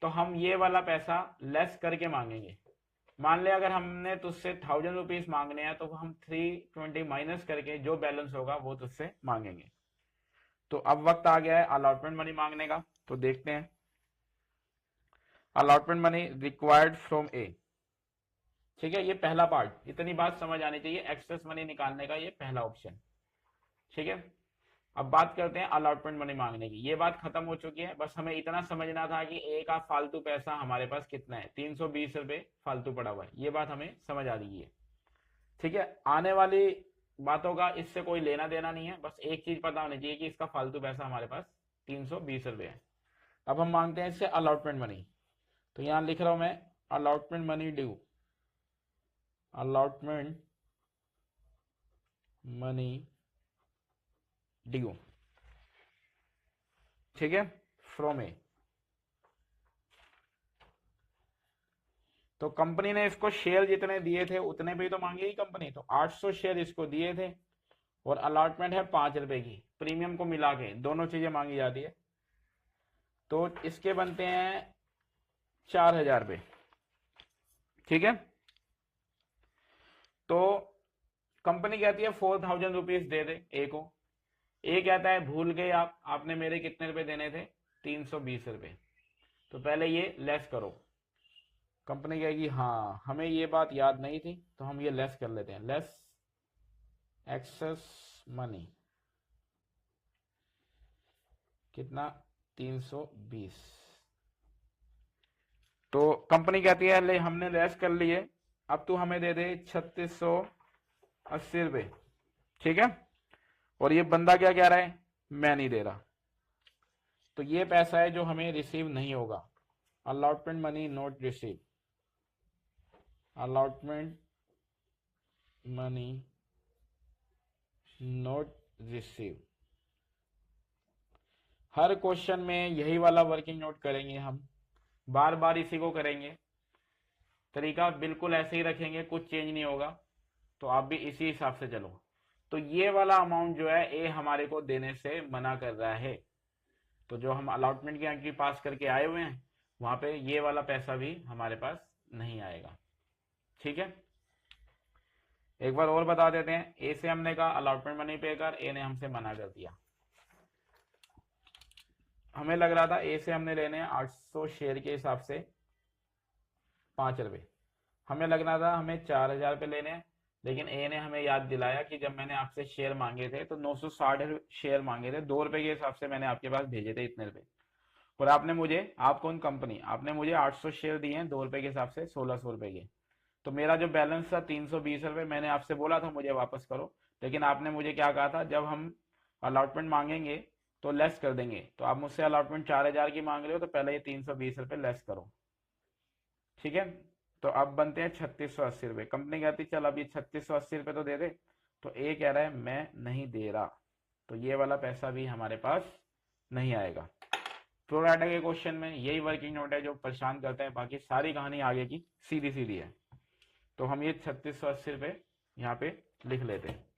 तो हम ये वाला पैसा लेस करके मांगेंगे। मान ले अगर हमने तुझसे 1000 रुपीज मांगने हैं तो हम 320 माइनस करके जो बैलेंस होगा वो तुझसे मांगेंगे। तो अब वक्त आ गया है अलॉटमेंट मनी मांगने का, तो देखते हैं। अलॉटमेंट मनी रिक्वायर्ड फ्रॉम ए। ठीक है, ये पहला पार्ट, इतनी बात समझ आनी चाहिए, एक्सेस मनी निकालने का ये पहला ऑप्शन। ठीक है, अब बात करते हैं अलॉटमेंट मनी मांगने की। ये बात खत्म हो चुकी है, बस हमें इतना समझना था कि ए का फालतू पैसा हमारे पास कितना है, 320 रुपए फालतू पड़ा हुआ है, ये बात हमें समझ आ रही है। ठीक है, आने वाली बातों का इससे कोई लेना देना नहीं है, बस एक चीज पता होनी चाहिए कि इसका फालतू पैसा हमारे पास 320 रुपए है। अब हम मांगते हैं इससे अलॉटमेंट मनी, तो यहां लिख रहा हूं मैं allotment money due, allotment money due. ठीक है, फ्रॉम ए। तो कंपनी ने इसको शेयर जितने दिए थे उतने पे ही तो मांगेगी कंपनी, तो 800 शेयर इसको दिए थे और अलॉटमेंट है 5 रुपए की, प्रीमियम को मिला के दोनों चीजें मांगी जाती है। तो इसके बनते हैं 4000 रुपए। ठीक है, तो कंपनी कहती है 4000 रुपीज दे दे ए को। ए कहता है भूल गए आप, आपने मेरे कितने रुपए देने थे? 320 रुपए। तो पहले ये लेस करो। कंपनी कहेगी हाँ हमें ये बात याद नहीं थी, तो हम ये लेस कर लेते हैं, लेस एक्सेस मनी, कितना? 320। तो कंपनी कहती है ले हमने लेस कर लिए, अब तू हमें दे दे 3680 रुपए। ठीक है, और ये बंदा क्या कह रहा है? मैं नहीं दे रहा। तो ये पैसा है जो हमें रिसीव नहीं होगा, allotment money not receive, allotment money not receive. Her question में यही वाला वर्किंग नोट करेंगे हम, बार बार इसी को करेंगे, तरीका बिल्कुल ऐसे ही रखेंगे, कुछ चेंज नहीं होगा। तो आप भी इसी हिसाब से चलो। तो ये वाला अमाउंट जो है ए हमारे को देने से मना कर रहा है, तो जो हम अलॉटमेंट की एंट्री पास करके आए हुए हैं वहां पे ये वाला पैसा भी हमारे पास नहीं आएगा। ठीक है, एक बार और बता देते हैं। ए से हमने कहा अलॉटमेंट मनी पे कर, ए ने हमसे मना कर दिया। हमें लग रहा था ए से हमने लेने हैं 800 शेयर के हिसाब से 5 रुपए, हमें लगना था हमें 4000 रुपए लेने हैं, लेकिन ए ने हमें याद दिलाया कि जब मैंने आपसे शेयर मांगे थे तो 960 शेयर मांगे थे, 2 रुपए के हिसाब से मैंने आपके पास भेजे थे इतने रुपए, और आपने मुझे, आप कौन कंपनी, आपने मुझे 800 शेयर दिए हैं 2 रुपए के हिसाब से 1600 रुपए के। तो मेरा जो बैलेंस था 320 रुपए, मैंने आपसे बोला था मुझे वापस करो, लेकिन आपने मुझे क्या कहा था, जब हम अलॉटमेंट मांगेंगे तो लेस कर देंगे। तो आप मुझसे अलॉटमेंट 4000 की मांग रहे हो, तो पहले ये 320 रुपए लेस करो। ठीक है, तो अब बनते हैं 3680 रुपए। कंपनी कहती चल अब ये 3680 रुपए तो दे दे, तो ए कह रहा है मैं नहीं दे रहा, तो ये वाला पैसा भी हमारे पास नहीं आएगा। प्रोराटा के क्वेश्चन में यही वर्किंग नोट है जो परेशान करते हैं, बाकी सारी कहानी आगे की सीधी सीधी है। तो हम ये 3680 रुपए यहाँ पे लिख लेते हैं।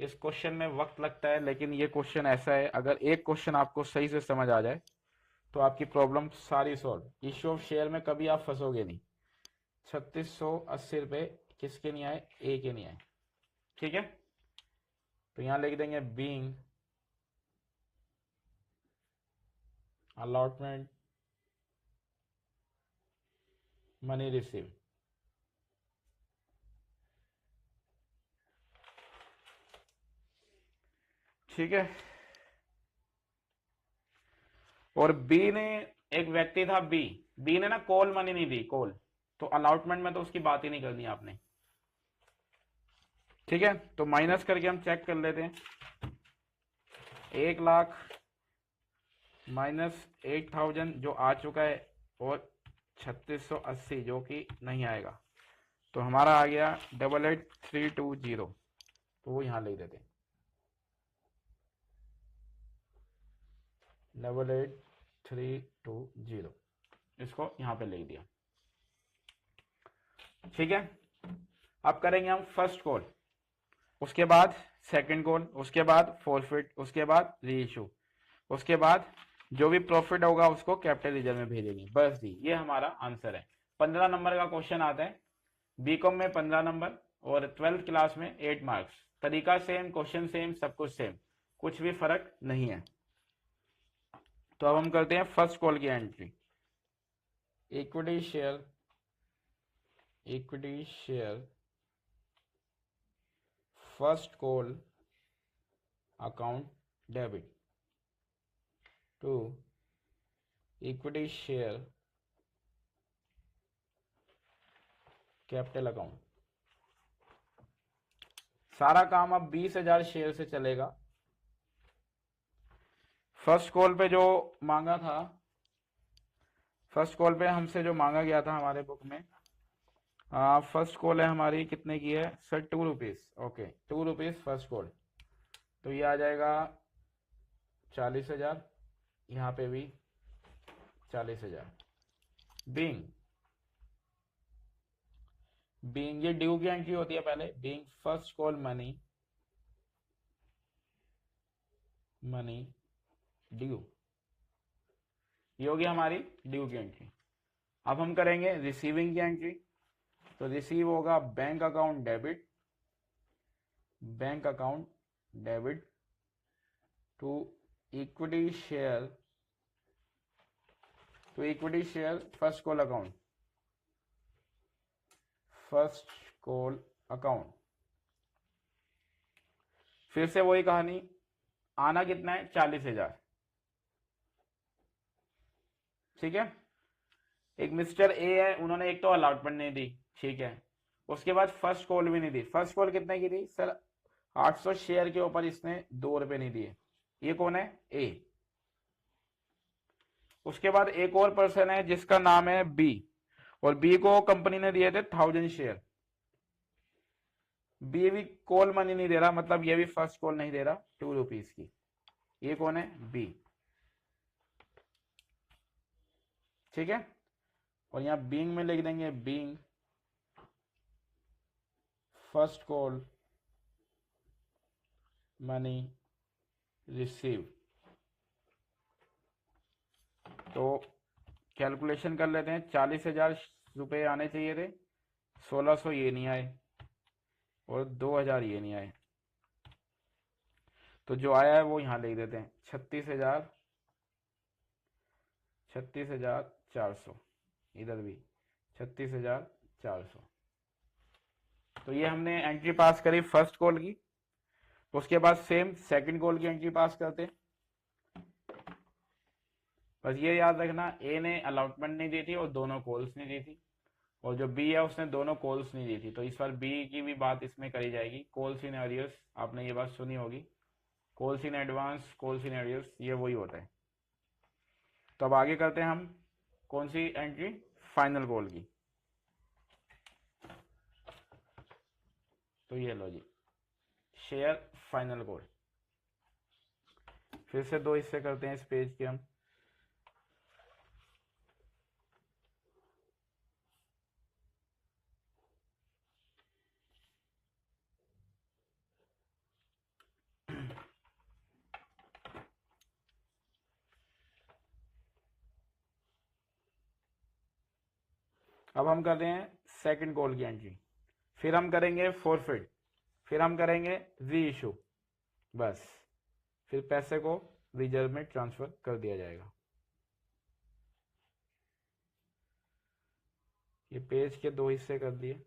इस क्वेश्चन में वक्त लगता है, लेकिन ये क्वेश्चन ऐसा है, अगर एक क्वेश्चन आपको सही से समझ आ जाए तो आपकी प्रॉब्लम सारी सॉल्व। इश्यू ऑफ शेयर में कभी आप फंसोगे नहीं। 3680 रुपए किसके नहीं आए? ए के नहीं आए। ठीक है, तो यहां लिख देंगे बीइंग अलॉटमेंट मनी रिसीव। ठीक है। और बी ने, एक व्यक्ति था बी, बी ने ना कॉल मनी नहीं दी, कॉल, तो अलॉटमेंट में तो उसकी बात ही नहीं करनी आपने। ठीक है, तो माइनस करके हम चेक कर लेते हैं। 1,00,000 माइनस 8,000 जो आ चुका है, और 3680 जो कि नहीं आएगा, तो हमारा आ गया 88,320। तो वो यहां लिख देते हैं 88,320, इसको यहां पे लिख दिया। ठीक है, अब करेंगे हम फर्स्ट कॉल, उसके बाद सेकंड कॉल, उसके बाद फॉरफिट, उसके बाद री इशू, उसके बाद जो भी प्रॉफिट होगा उसको कैपिटल रिजर्व में भेजेंगे। बस जी, ये हमारा आंसर है। 15 नंबर का क्वेश्चन आता है, बीकॉम में 15 नंबर और 12th क्लास में 8 मार्क्स। तरीका सेम, क्वेश्चन सेम, सब कुछ सेम, कुछ भी फर्क नहीं है। तो अब हम करते हैं फर्स्ट कॉल की entry. Equity share, equity share first call account debit to equity share capital account. सारा काम अब 20,000 शेयर से चलेगा। फर्स्ट कॉल पे जो मांगा था, फर्स्ट कॉल पे हमसे जो मांगा गया था हमारे बुक में, फर्स्ट कॉल है हमारी, कितने की है sir? 2 rupees. Okay, 2 rupees first call, तो ये आ जाएगा 40,000, यहाँ पे भी 40,000। बीइंग, बीइंग ये ड्यू की एंट्री होती है पहले, being first call money, money due, ये होगी हमारी ड्यू की एंट्री। अब हम करेंगे रिसीविंग की एंट्री, तो रिसीव होगा bank account debit, bank account debit to equity share, to equity share first call account, first call account. फिर से वही कहानी, आना कितना है? 40,000। ठीक है, एक मिस्टर ए है, उन्होंने एक तो अलॉटमेंट नहीं दी, ठीक है, उसके बाद फर्स्ट कॉल भी नहीं दी। फर्स्ट कॉल कितने की दी सर? 800 शेयर के ऊपर इसने 2 रुपए नहीं दिए। ये कौन है? ए। उसके बाद एक और पर्सन है जिसका नाम है बी, और बी को कंपनी ने दिए थे 1000 शेयर। बी भी कॉल मनी नहीं दे रहा, मतलब ये भी फर्स्ट कॉल नहीं दे रहा 2 रुपीज की। ये कौन है? बी। ठीक है, और यहां बीइंग में लिख देंगे being first call money receive. तो कैलकुलेशन कर लेते हैं, 40,000 रुपए आने चाहिए थे, 1600 ये नहीं आए, और 2,000 ये नहीं आए, तो जो आया है वो यहां लिख देते हैं 36,400, इधर भी 36,400। तो ये हमने एंट्री पास करी फर्स्ट कॉल की। उसके बाद सेम सेकंड कॉल की एंट्री पास करते हैं। बस ये याद रखना, ए ने अलॉटमेंट नहीं दी थी और दोनों कॉल्स नहीं दी थी, और जो बी है उसने दोनों कॉल्स नहीं दी थी, तो इस बार बी की भी बात इसमें करी जाएगी। कॉल्स इन एरियर्स, आपने ये बात सुनी होगी, calls in advance, calls in arrears, ये वही होता है। तो अब आगे करते हैं हम कौन सी एंट्री? फाइनल कॉल की। तो ये लो जी, शेयर फाइनल कॉल। फिर से 2 हिस्से करते हैं इस पेज के हम। अब हम कर रहे हैं सेकंड कॉल की एंट्री, फिर हम करेंगे फॉरफिट, फिर हम करेंगे री इशू। बस, फिर पैसे को रिजर्व में ट्रांसफर कर दिया जाएगा। ये पेज के 2 हिस्से कर दिए।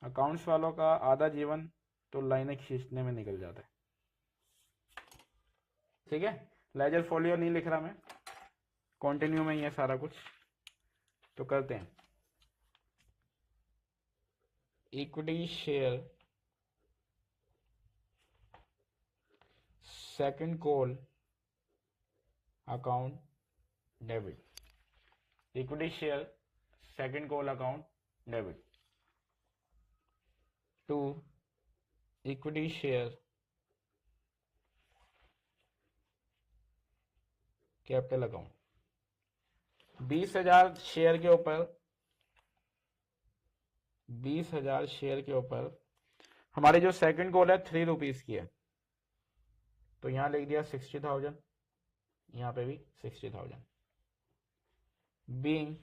अकाउंट्स वालों का आधा जीवन तो लाइनें खींचने में निकल जाता है। ठीक है, लेजर फोलियो नहीं लिख रहा मैं, कंटिन्यू में ही है सारा कुछ। तो करते हैं, equity share second call account debit, equity share second call account debit to equity share capital account. 20,000 share के ऊपर 20,000 शेयर के ऊपर हमारी जो सेकंड कॉल है 3 रुपीज की है, तो यहां लिख दिया 60,000, यहां पे भी 60,000। Being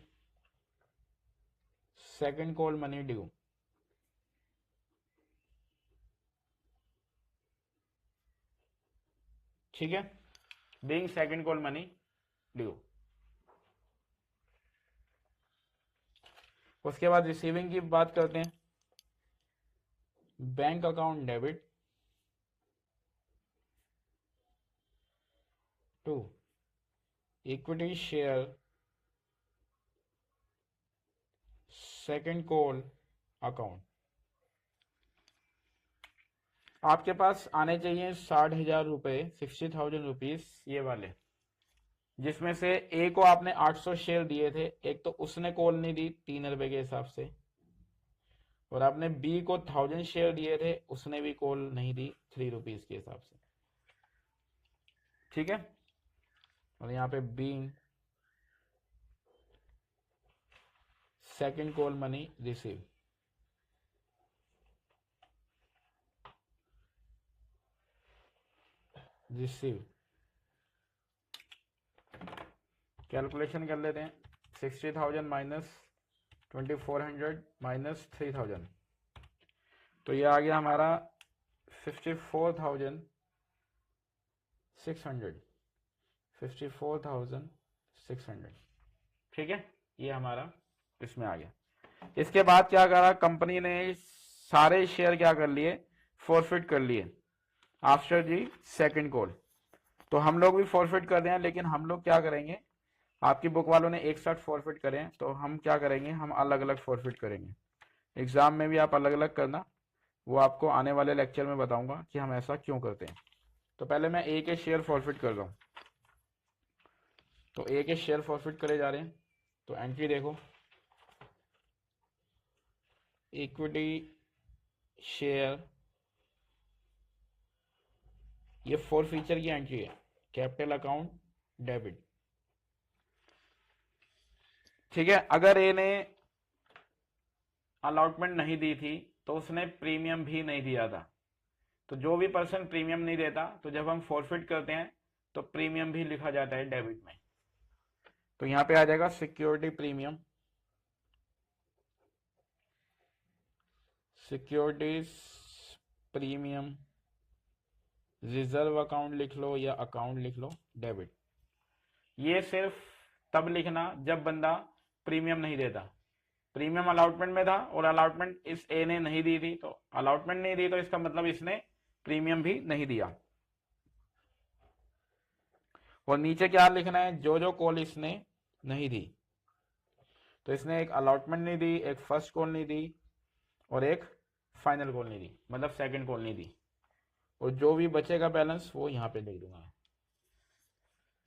second call money due, ठीक है, being second call money due. उसके बाद रिसीविंग की बात करते हैं, bank account debit to equity share second call account. आपके पास आने चाहिए 60,000 रुपए, 60,000 रुपीज ये वाले, जिसमें से ए को आपने 800 शेयर दिए थे, एक तो उसने कॉल नहीं दी 3 रुपए के हिसाब से, और आपने बी को 1000 शेयर दिए थे, उसने भी कॉल नहीं दी 3 रुपीज के हिसाब से। ठीक है, और यहाँ पे be second call money receive, calculation कर लेते हैं। 60,000 माइनस 2400 माइनस 3000, तो ये आ गया हमारा 54,600, 54,600। ठीक है, ये हमारा इसमें आ गया। इसके बाद क्या करा कंपनी ने, सारे शेयर क्या कर लिए, फॉरफिट कर लिए आफ्टर दी सेकंड कॉल। तो हम लोग भी फॉरफिट कर रहे हैं, लेकिन हम लोग क्या करेंगे, आपकी बुक वालों ने एक साथ फॉरफिट करे हैं, तो हम क्या करेंगे, हम अलग अलग फॉरफिट करेंगे। एग्जाम में भी आप अलग अलग करना, वो आपको आने वाले लेक्चर में बताऊंगा कि हम ऐसा क्यों करते हैं। तो पहले मैं ए के शेयर फॉरफिट कर रहा हूं, तो ए के शेयर फॉरफिट करे जा रहे हैं। तो एंट्री देखो, इक्विटी शेयर, ये फोर फीचर की एंट्री है, कैपिटल अकाउंट डेबिट। ठीक है, अगर ए ने अलॉटमेंट नहीं दी थी तो उसने प्रीमियम भी नहीं दिया था, तो जो भी पर्सन प्रीमियम नहीं देता, तो जब हम फॉरफिट करते हैं तो प्रीमियम भी लिखा जाता है डेबिट में। तो यहां पे आ जाएगा security premium, securities premium, reserve account लिख लो या अकाउंट लिख लो डेबिट। ये सिर्फ तब लिखना जब बंदा प्रीमियम नहीं देता, प्रीमियम अलॉटमेंट में था और अलॉटमेंट इस ए ने नहीं दी थी, तो अलॉटमेंट नहीं दी तो इसका मतलब इसने प्रीमियम भी नहीं दिया। और नीचे क्या लिखना है, जो जो कॉल इसने नहीं दी, तो इसने एक अलॉटमेंट नहीं दी, एक फर्स्ट कॉल नहीं दी और एक फाइनल कॉल नहीं दी, मतलब सेकंड कॉल नहीं दी। और जो भी बचेगा बैलेंस वो यहाँ पे लिख दूंगा।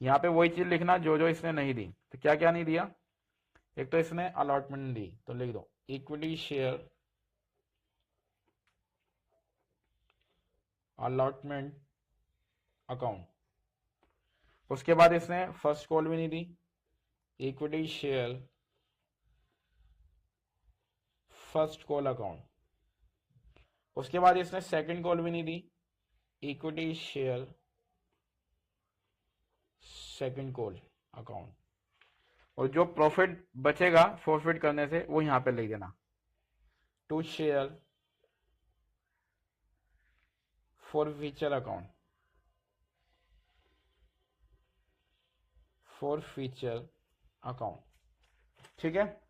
यहाँ पे वही चीज लिखना जो जो इसने नहीं दी। तो क्या क्या नहीं दिया, एक तो इसने अलॉटमेंट दी, तो लिख दो इक्विटी शेयर अलॉटमेंट अकाउंट। उसके बाद इसने फर्स्ट कॉल भी नहीं दी, equity share first call account. उसके बाद इसने सेकंड कॉल भी नहीं दी, equity share second call account. और जो प्रॉफिट बचेगा फॉरफिट करने से वो यहां पे लिख देना, to share forfeiture account, forfeiture account. ठीक है,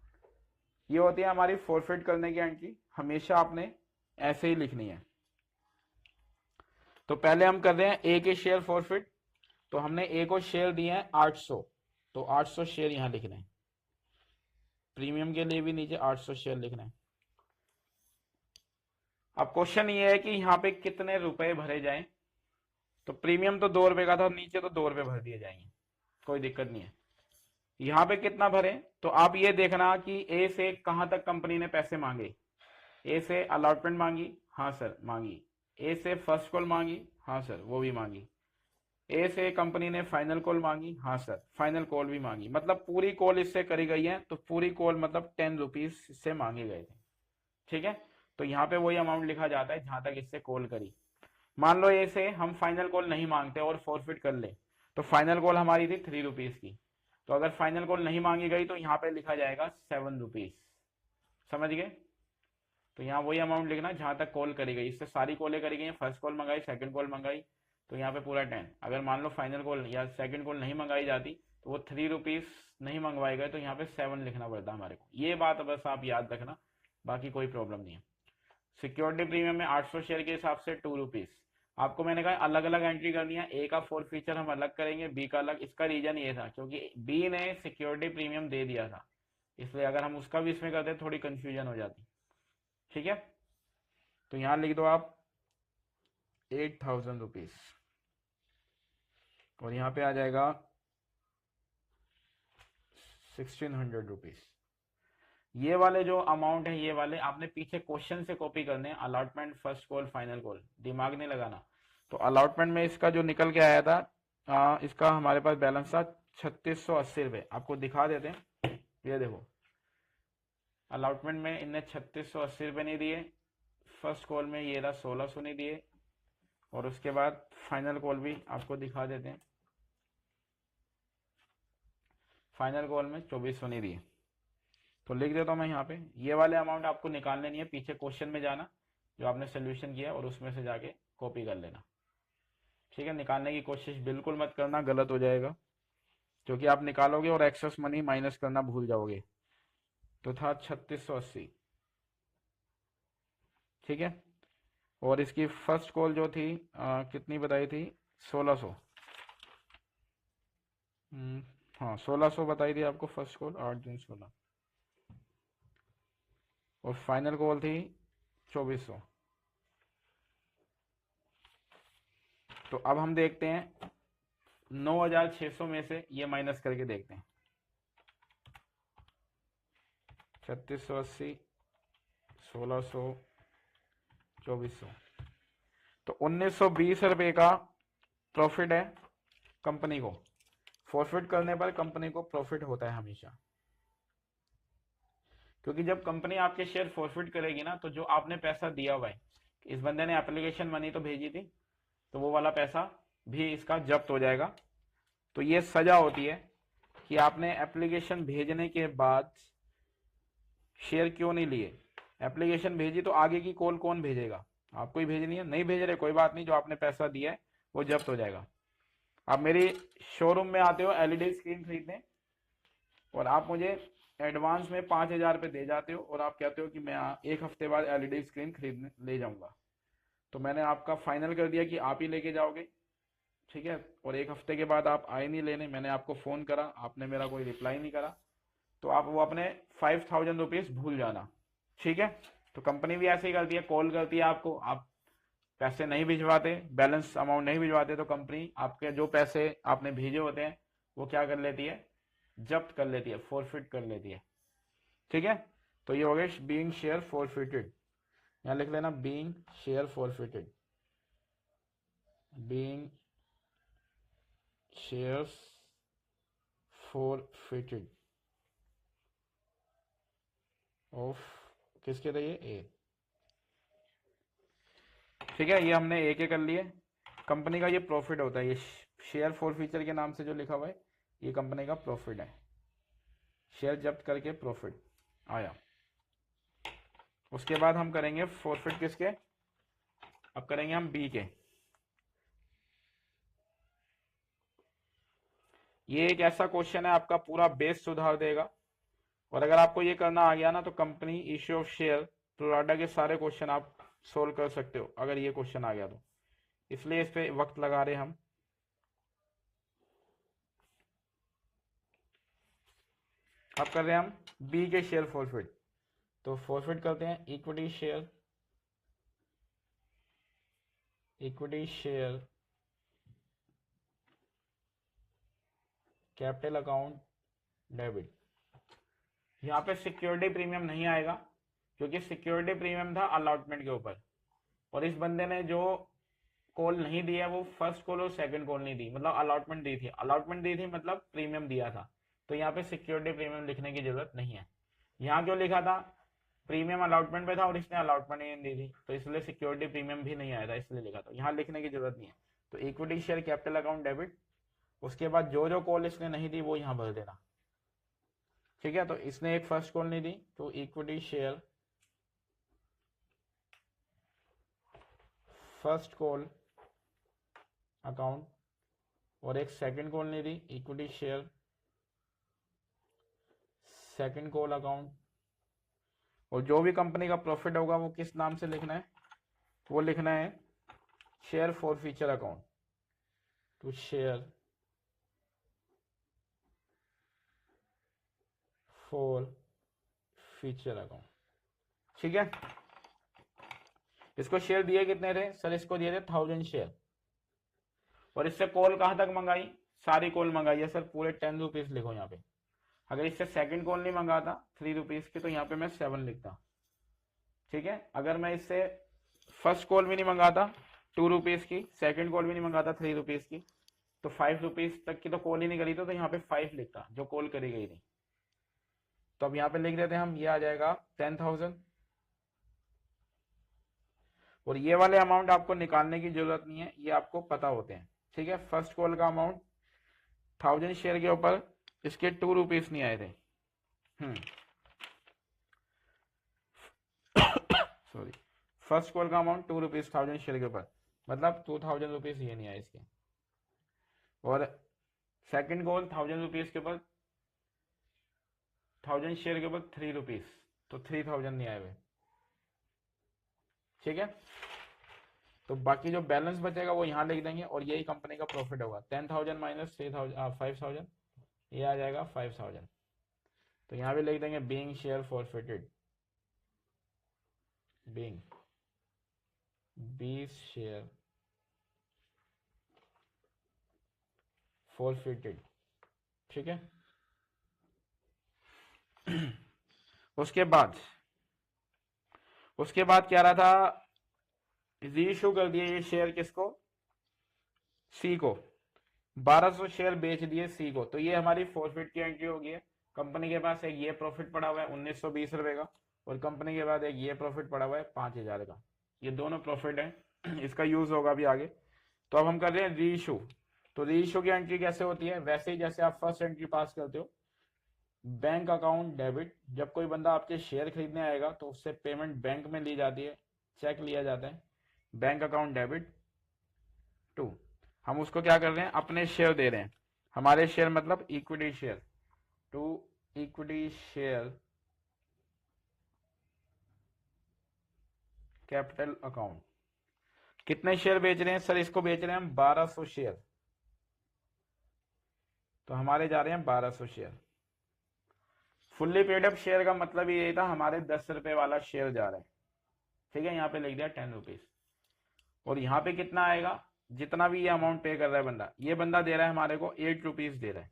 ये होती है हमारी फॉरफिट करने की एंट्री। हमेशा आपने ऐसे ही लिखनी है। तो पहले हम कर रहे हैं ए के शेयर फॉरफिट, तो हमने ए को शेयर दिए हैं 800, तो 800 शेयर यहां लिख रहे हैं। प्रीमियम के लिए भी नीचे 800 शेयर लिखना है। अब क्वेश्चन ये है कि यहाँ पे कितने रुपए भरे जाएं। तो प्रीमियम तो 2 रुपए का था, नीचे तो 2 रुपए भर दिए जाएंगे, कोई दिक्कत नहीं है। यहाँ पे कितना भरे, तो आप ये देखना कि ए से कहां तक कंपनी ने पैसे मांगे। ए से अलॉटमेंट मांगी, हाँ सर मांगी। ए से फर्स्ट कॉल मांगी, हाँ सर वो भी मांगी। ए से कंपनी ने फाइनल कॉल मांगी, हाँ सर फाइनल कॉल भी मांगी। मतलब पूरी कॉल इससे करी गई है, तो पूरी कॉल मतलब 10 रुपीज इससे मांगे गए थे। ठीक है, तो यहाँ पे वही अमाउंट लिखा जाता है जहां तक इससे कॉल करी। मान लो ए से हम फाइनल कॉल नहीं मांगते और फॉरफिट कर ले, तो फाइनल कॉल हमारी थी 3 रुपीज की, तो अगर फाइनल कॉल नहीं मांगी गई तो यहाँ पे लिखा जाएगा 7 रुपीज। समझ गए? तो यहाँ वही अमाउंट लिखना जहां तक कॉल करी गई। इससे सारी कॉलें करी गई, फर्स्ट कॉल मंगाई, सेकंड कॉल मंगाई, तो यहाँ पे पूरा 10। अगर मान लो फाइनल कॉल या सेकंड कॉल नहीं मंगाई जाती तो वो 3 रुपीज नहीं मंगवाए गए, तो यहाँ पे 7 लिखना पड़ता हमारे को। ये बात बस आप याद रखना, बाकी कोई प्रॉब्लम नहीं है। सिक्योरिटी प्रीमियम में 800 शेयर के हिसाब से 2 रुपीज। आपको मैंने कहा अलग अलग एंट्री करनी है, ए का फोर फीचर हम अलग करेंगे, बी का अलग। इसका रीजन ये था क्योंकि बी ने सिक्योरिटी प्रीमियम दे दिया था, इसलिए अगर हम उसका भी इसमें करते थोड़ी कंफ्यूजन हो जाती। ठीक है, तो यहां लिख दो आप 8000 रुपीज, और यहाँ पे आ जाएगा 1600 रुपीज। ये वाले जो अमाउंट है, ये वाले आपने पीछे क्वेश्चन से कॉपी करने हैं। Allotment, first call, final call, दिमाग नहीं लगाना। तो अलॉटमेंट में इसका जो निकल के आया था, इसका हमारे पास बैलेंस था 3680 रुपये। आपको दिखा देते हैं, ये देखो अलॉटमेंट में इनने 3680 रुपये नहीं दिए, फर्स्ट कॉल में ये रहा 1600 नहीं दिए, और उसके बाद फाइनल कॉल भी आपको दिखा देते हैं, फाइनल कॉल में 2400 नहीं दिए। तो लिख देता हूं मैं यहाँ पे, ये वाले अमाउंट आपको निकालने नहीं है, पीछे क्वेश्चन में जाना जो आपने सोल्यूशन किया और उसमें से जाके कॉपी कर लेना। ठीक है, निकालने की कोशिश बिल्कुल मत करना, गलत हो जाएगा, क्योंकि आप निकालोगे और एक्सेस मनी माइनस करना भूल जाओगे। तो था 3680। ठीक है, और इसकी फर्स्ट कॉल जो थी कितनी बताई थी, 1600। हाँ 1600 बताई थी आपको फर्स्ट कॉल, 8 जून 16, और फाइनल कॉल थी 2400। तो अब हम देखते हैं 9600 में से ये माइनस करके देखते हैं। 3680, 1600, 2400, तो 1920 रुपए का प्रॉफिट है कंपनी को। फॉरफिट करने पर कंपनी को प्रॉफिट होता है हमेशा, क्योंकि जब कंपनी आपके शेयर फॉरफिट करेगी ना, तो जो आपने पैसा दिया हुआ है, इस बंदे ने एप्लीकेशन मनी तो भेजी थी, तो वो वाला पैसा भी इसका जब्त हो जाएगा। तो ये सजा होती है कि आपने एप्लीकेशन भेजने के बाद शेयर क्यों नहीं लिए। एप्लीकेशन भेजी तो आगे की कॉल कौन भेजेगा, आपको ही भेजनी है। नहीं भेज रहे कोई बात नहीं, जो आपने पैसा दिया है वो जब्त हो जाएगा। आप मेरी शोरूम में आते हो एलईडी स्क्रीन खरीदने, और आप मुझे एडवांस में 5000 रुपये दे जाते हो, और आप कहते हो कि मैं 1 हफ्ते बाद एलईडी स्क्रीन खरीदने ले जाऊंगा। तो मैंने आपका फाइनल कर दिया कि आप ही लेके जाओगे। ठीक है, और 1 हफ्ते के बाद आप आए नहीं लेने, मैंने आपको फोन करा, आपने मेरा कोई रिप्लाई नहीं करा, तो आप वो अपने 5000 रुपीज भूल जाना। ठीक है, तो कंपनी भी ऐसे ही करती है, कॉल करती है आपको, आप पैसे नहीं भिजवाते, बैलेंस अमाउंट नहीं भिजवाते, तो कंपनी आपके जो पैसे आपने भेजे होते हैं वो क्या कर लेती है, जब्त कर लेती है, फॉरफिट कर लेती है। ठीक है, तो ये हो गया बीइंग शेयर फॉरफिटेड। यहां लिख लेना being share forfeited, being shares forfeited of किसके थे, ये ए। ठीक है, ये हमने ए के कर लिए। कंपनी का ये प्रॉफिट होता है, ये शेयर फॉरफिचर के नाम से जो लिखा हुआ है ये कंपनी का प्रॉफिट है, शेयर जब्त करके प्रॉफिट आया। उसके बाद हम करेंगे फॉरफिट किसके, अब करेंगे हम बी के। ये एक ऐसा क्वेश्चन है आपका पूरा बेस सुधार देगा, और अगर आपको ये करना आ गया ना, तो company issue of share pro rata के सारे क्वेश्चन आप सोल्व कर सकते हो अगर ये क्वेश्चन आ गया तो, इसलिए इस पे वक्त लगा रहे हम। अब कर रहे हैं हम बी के शेयर फॉरफिट। तो फॉरफिट करते हैं equity share, equity share capital account debit. यहाँ पे सिक्योरिटी प्रीमियम नहीं आएगा क्योंकि सिक्योरिटी प्रीमियम था अलॉटमेंट के ऊपर, और इस बंदे ने जो कॉल नहीं दिया वो फर्स्ट कॉल और सेकंड कॉल नहीं दी, मतलब अलॉटमेंट दी थी, अलॉटमेंट दी थी मतलब प्रीमियम दिया था। तो यहाँ पे सिक्योरिटी प्रीमियम लिखने की जरूरत नहीं है। यहाँ क्यों लिखा था, प्रीमियम अलॉटमेंट पे था और इसने अलॉटमेंट नहीं दी थी, तो इसलिए सिक्योरिटी प्रीमियम भी नहीं आया था, इसलिए लिखा था। यहाँ लिखने की जरूरत नहीं है। तो equity share capital account debit, उसके बाद जो जो कॉल इसने नहीं दी वो यहाँ भर देना। ठीक है, तो इसने एक फर्स्ट कॉल नहीं दी तो equity share first call account, और एक सेकंड कॉल नहीं दी, equity share second call account. और जो भी कंपनी का प्रॉफिट होगा वो किस नाम से लिखना है, वो लिखना है share forfeiture account, to share forfeiture account. ठीक है, इसको शेयर दिए कितने थे सर, इसको दिए थे 1000 शेयर, और इससे कॉल कहां तक मंगाई, सारी कॉल मंगाई है सर, पूरे 10 रुपीज लिखो यहाँ पे। अगर इससे सेकंड कॉल नहीं मंगाता 3 रुपीज की तो यहाँ पे मैं 7 लिखता। ठीक है, अगर मैं इससे फर्स्ट कॉल भी नहीं मंगाता 2 रुपीज की, सेकंड कॉल भी नहीं मंगाता 3 रुपीज की, तो 5 रुपीज तक की तो कॉल ही नहीं करी, तो यहाँ पे 5 लिखता जो कॉल करी गई थी। तो अब यहाँ पे लिख देते हैं हम, ये आ जाएगा 10,000। और ये वाले अमाउंट आपको निकालने की जरूरत नहीं है, ये आपको पता होते हैं। ठीक है, फर्स्ट कॉल का अमाउंट 1000 शेयर के ऊपर इसके 2 रुपीज नहीं आए थे। सॉरी, फर्स्ट कॉल का अमाउंट 2 रुपीज 1000 शेयर के ऊपर, मतलब 2000 रुपीज ये नहीं आए इसके। और सेकंड कॉल 1000 रुपीज के ऊपर, 1000 शेयर के ऊपर 3 रुपीज, तो 3000 नहीं आए हुए। ठीक है, तो बाकी जो बैलेंस बचेगा वो यहाँ लिख देंगे, और यही कंपनी का प्रॉफिट होगा। 10,000 माइनस 5,000, ये आ जाएगा 5,000। तो यहाँ भी लिख देंगे being share forfeited, being be share forfeited. ठीक है, उसके बाद क्या रहा था, रीइश्यू कर दिए ये शेयर किसको, सी को, 1200 शेयर बेच दिए सी को। तो ये हमारी फॉरफिट की एंट्री होगी। कंपनी के पास एक ये प्रॉफिट पड़ा हुआ है 1920 रुपए का, और कंपनी के बाद एक ये प्रॉफिट पड़ा हुआ है 5000 का, ये दोनों प्रॉफिट है, इसका यूज होगा भी आगे। तो अब हम कर रहे हैं रीइश्यू। तो रीइश्यू की एंट्री कैसे होती है, वैसे ही जैसे आप फर्स्ट एंट्री पास करते हो, बैंक अकाउंट डेबिट। जब कोई बंदा आपके शेयर खरीदने आएगा तो उससे पेमेंट बैंक में ली जाती है, चेक लिया जाता है, बैंक अकाउंट डेबिट टू, हम उसको क्या कर रहे हैं, अपने शेयर दे रहे हैं, हमारे शेयर मतलब equity share, to equity share capital account. कितने शेयर बेच रहे हैं सर, इसको बेच रहे हैं हम 1200 शेयर, तो हमारे जा रहे हैं 1200 share. Fully paid up share का मतलब ये था हमारे 10 रुपए वाला शेयर जा रहा है। ठीक है, यहाँ पे लिख दिया 10 रुपीज, और यहाँ पे कितना आएगा, जितना भी ये अमाउंट पे कर रहा है बंदा, ये बंदा दे रहा है हमारे को 8 रुपीज दे रहा है।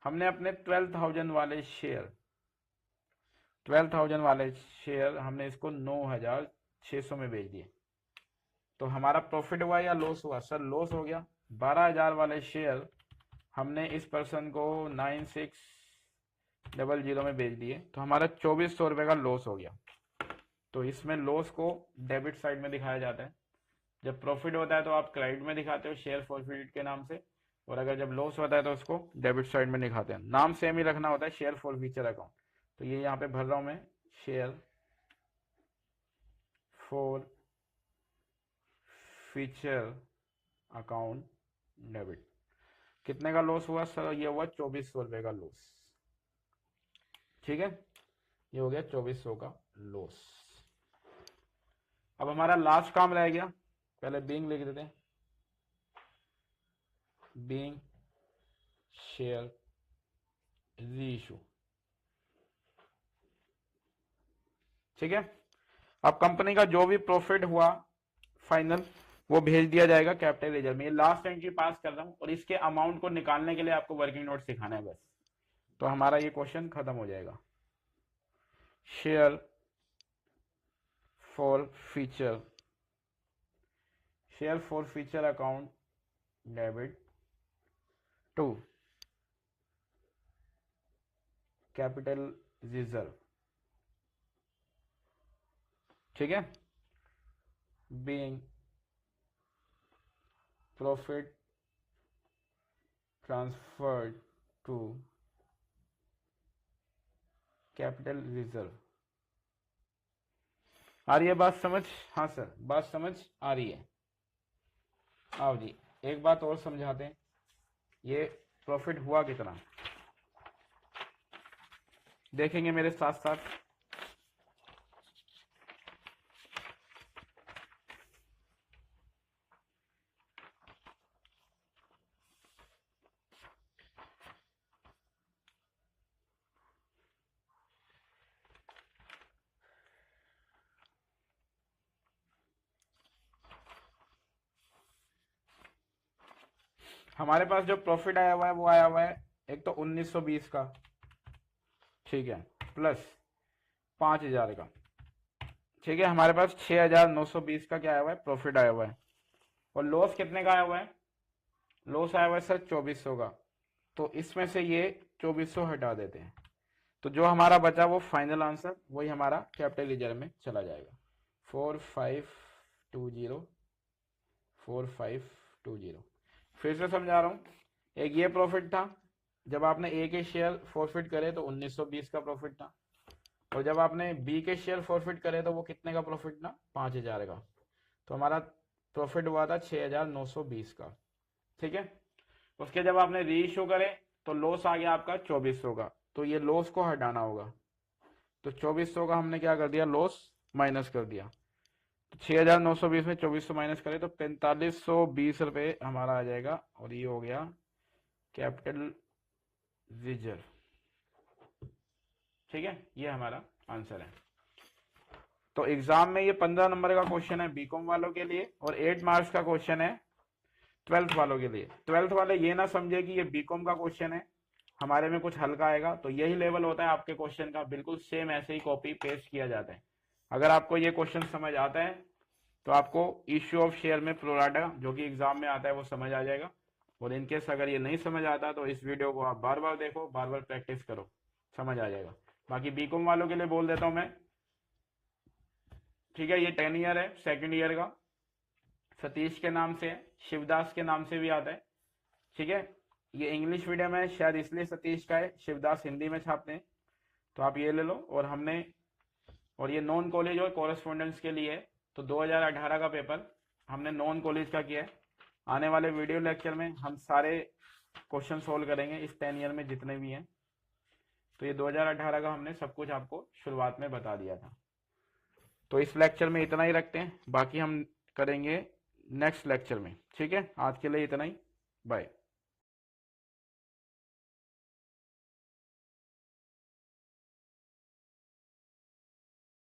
हमने अपने 12,000 वाले शेयर, 12,000 वाले शेयर हमने इसको 9,600 में बेच दिए। तो हमारा प्रॉफिट हुआ या लॉस हुआ सर, लॉस हो गया। 12,000 वाले शेयर हमने इस पर्सन को 9600 में बेच दिए, तो हमारा 2400 रुपए का लॉस हो गया। तो इसमें लॉस को डेबिट साइड में दिखाया जाता है। जब प्रॉफिट होता है तो आप क्रेडिट में दिखाते हो शेयर फॉरफिटेड के नाम से, और अगर जब लॉस होता है तो उसको डेबिट साइड में दिखाते हैं। नाम सेम ही रखना होता है, शेयर फॉर फ्यूचर अकाउंट। तो ये यहाँ पे भर रहा हूं मैं, share forfeiture account debit. कितने का लॉस हुआ सर, ये हुआ 2400 रुपए का लॉस। ठीक है, ये हो गया 2400 का लॉस। अब हमारा लास्ट काम रह गया, पहले बीइंग लिख देते हैं, बीइंग शेयर रीइशू। ठीक है, अब कंपनी का जो भी प्रॉफिट हुआ फाइनल वो भेज दिया जाएगा कैपिटल लेजर में। ये लास्ट एंट्री पास कर रहा हूं और इसके अमाउंट को निकालने के लिए आपको वर्किंग नोट सिखाना है बस, तो हमारा ये क्वेश्चन खत्म हो जाएगा। Share forfeiture, share forfeiture account debit to capital reserve. ठीक है, being profit transferred to capital reserve. आ रही है बात समझ? हाँ सर, बात समझ आ रही है। आओ जी, एक बात और समझाते हैं, ये प्रॉफिट हुआ कितना देखेंगे मेरे साथ साथ। हमारे पास जो प्रॉफिट आया हुआ है वो आया हुआ है एक तो 1920 का, ठीक है, प्लस 5000 का। ठीक है, हमारे पास 6920 का क्या आया हुआ है, प्रॉफिट आया हुआ है। और लॉस कितने का आया हुआ है? लॉस आया हुआ है सर 2400 का। तो इसमें से ये 2400 हटा देते हैं, तो जो हमारा बचा वो फाइनल आंसर वही हमारा कैपिटल लेजर में चला जाएगा। 4520 4520। फिर से समझा रहा हूं, एक ये प्रॉफिट था जब आपने ए के शेयर फॉरफिट करे तो 1920 का प्रॉफिट था, और जब आपने बी के शेयर फॉरफिट करे तो वो कितने का प्रॉफिट था? 5000 का। तो हमारा प्रॉफिट हुआ था 6920 का। ठीक है, उसके जब आपने री इशू करे तो लॉस आ गया आपका 2400 का, तो ये लॉस को हटाना होगा। तो 2400 का हमने क्या कर दिया, लॉस माइनस कर दिया। तो 6920 में 2400 माइनस करें तो 4520 रुपये हमारा आ जाएगा, और ये हो गया कैपिटल रिजर्व। ठीक है, ये हमारा आंसर है। तो एग्जाम में ये 15 नंबर का क्वेश्चन है बीकॉम वालों के लिए, और 8 मार्क्स का क्वेश्चन है 12th वालों के लिए। 12th वाले ये ना समझे कि ये बीकॉम का क्वेश्चन है, हमारे में कुछ हल्का आएगा, तो यही लेवल होता है आपके क्वेश्चन का, बिल्कुल सेम ऐसे ही कॉपी पेस्ट किया जाता है। अगर आपको ये क्वेश्चन समझ आता है तो आपको इश्यू ऑफ शेयर में प्रोराटा जो कि एग्जाम में आता है वो समझ आ जाएगा। और इनकेस अगर ये नहीं समझ आता तो इस वीडियो को आप बार बार देखो, बार बार प्रैक्टिस करो, समझ आ जाएगा। बाकी बीकॉम वालों के लिए बोल देता हूं मैं, ठीक है, ये 10 ईयर है, सेकेंड ईयर का सतीश के नाम से है, शिवदास के नाम से भी आता है। ठीक है, ये इंग्लिश मीडियम है शायद इसलिए सतीश का है, शिवदास हिंदी में छापते हैं, तो आप ये ले लो। और ये नॉन कॉलेज और कॉरेस्पॉन्डेंस के लिए है, तो 2018 का पेपर हमने नॉन कॉलेज का किया है। आने वाले वीडियो लेक्चर में हम सारे क्वेश्चन सोल्व करेंगे इस 10 ईयर में जितने भी हैं। तो ये 2018 का हमने सब कुछ आपको शुरुआत में बता दिया था। तो इस लेक्चर में इतना ही रखते हैं, बाकी हम करेंगे नेक्स्ट लेक्चर में। ठीक है, आज के लिए इतना ही, बाय।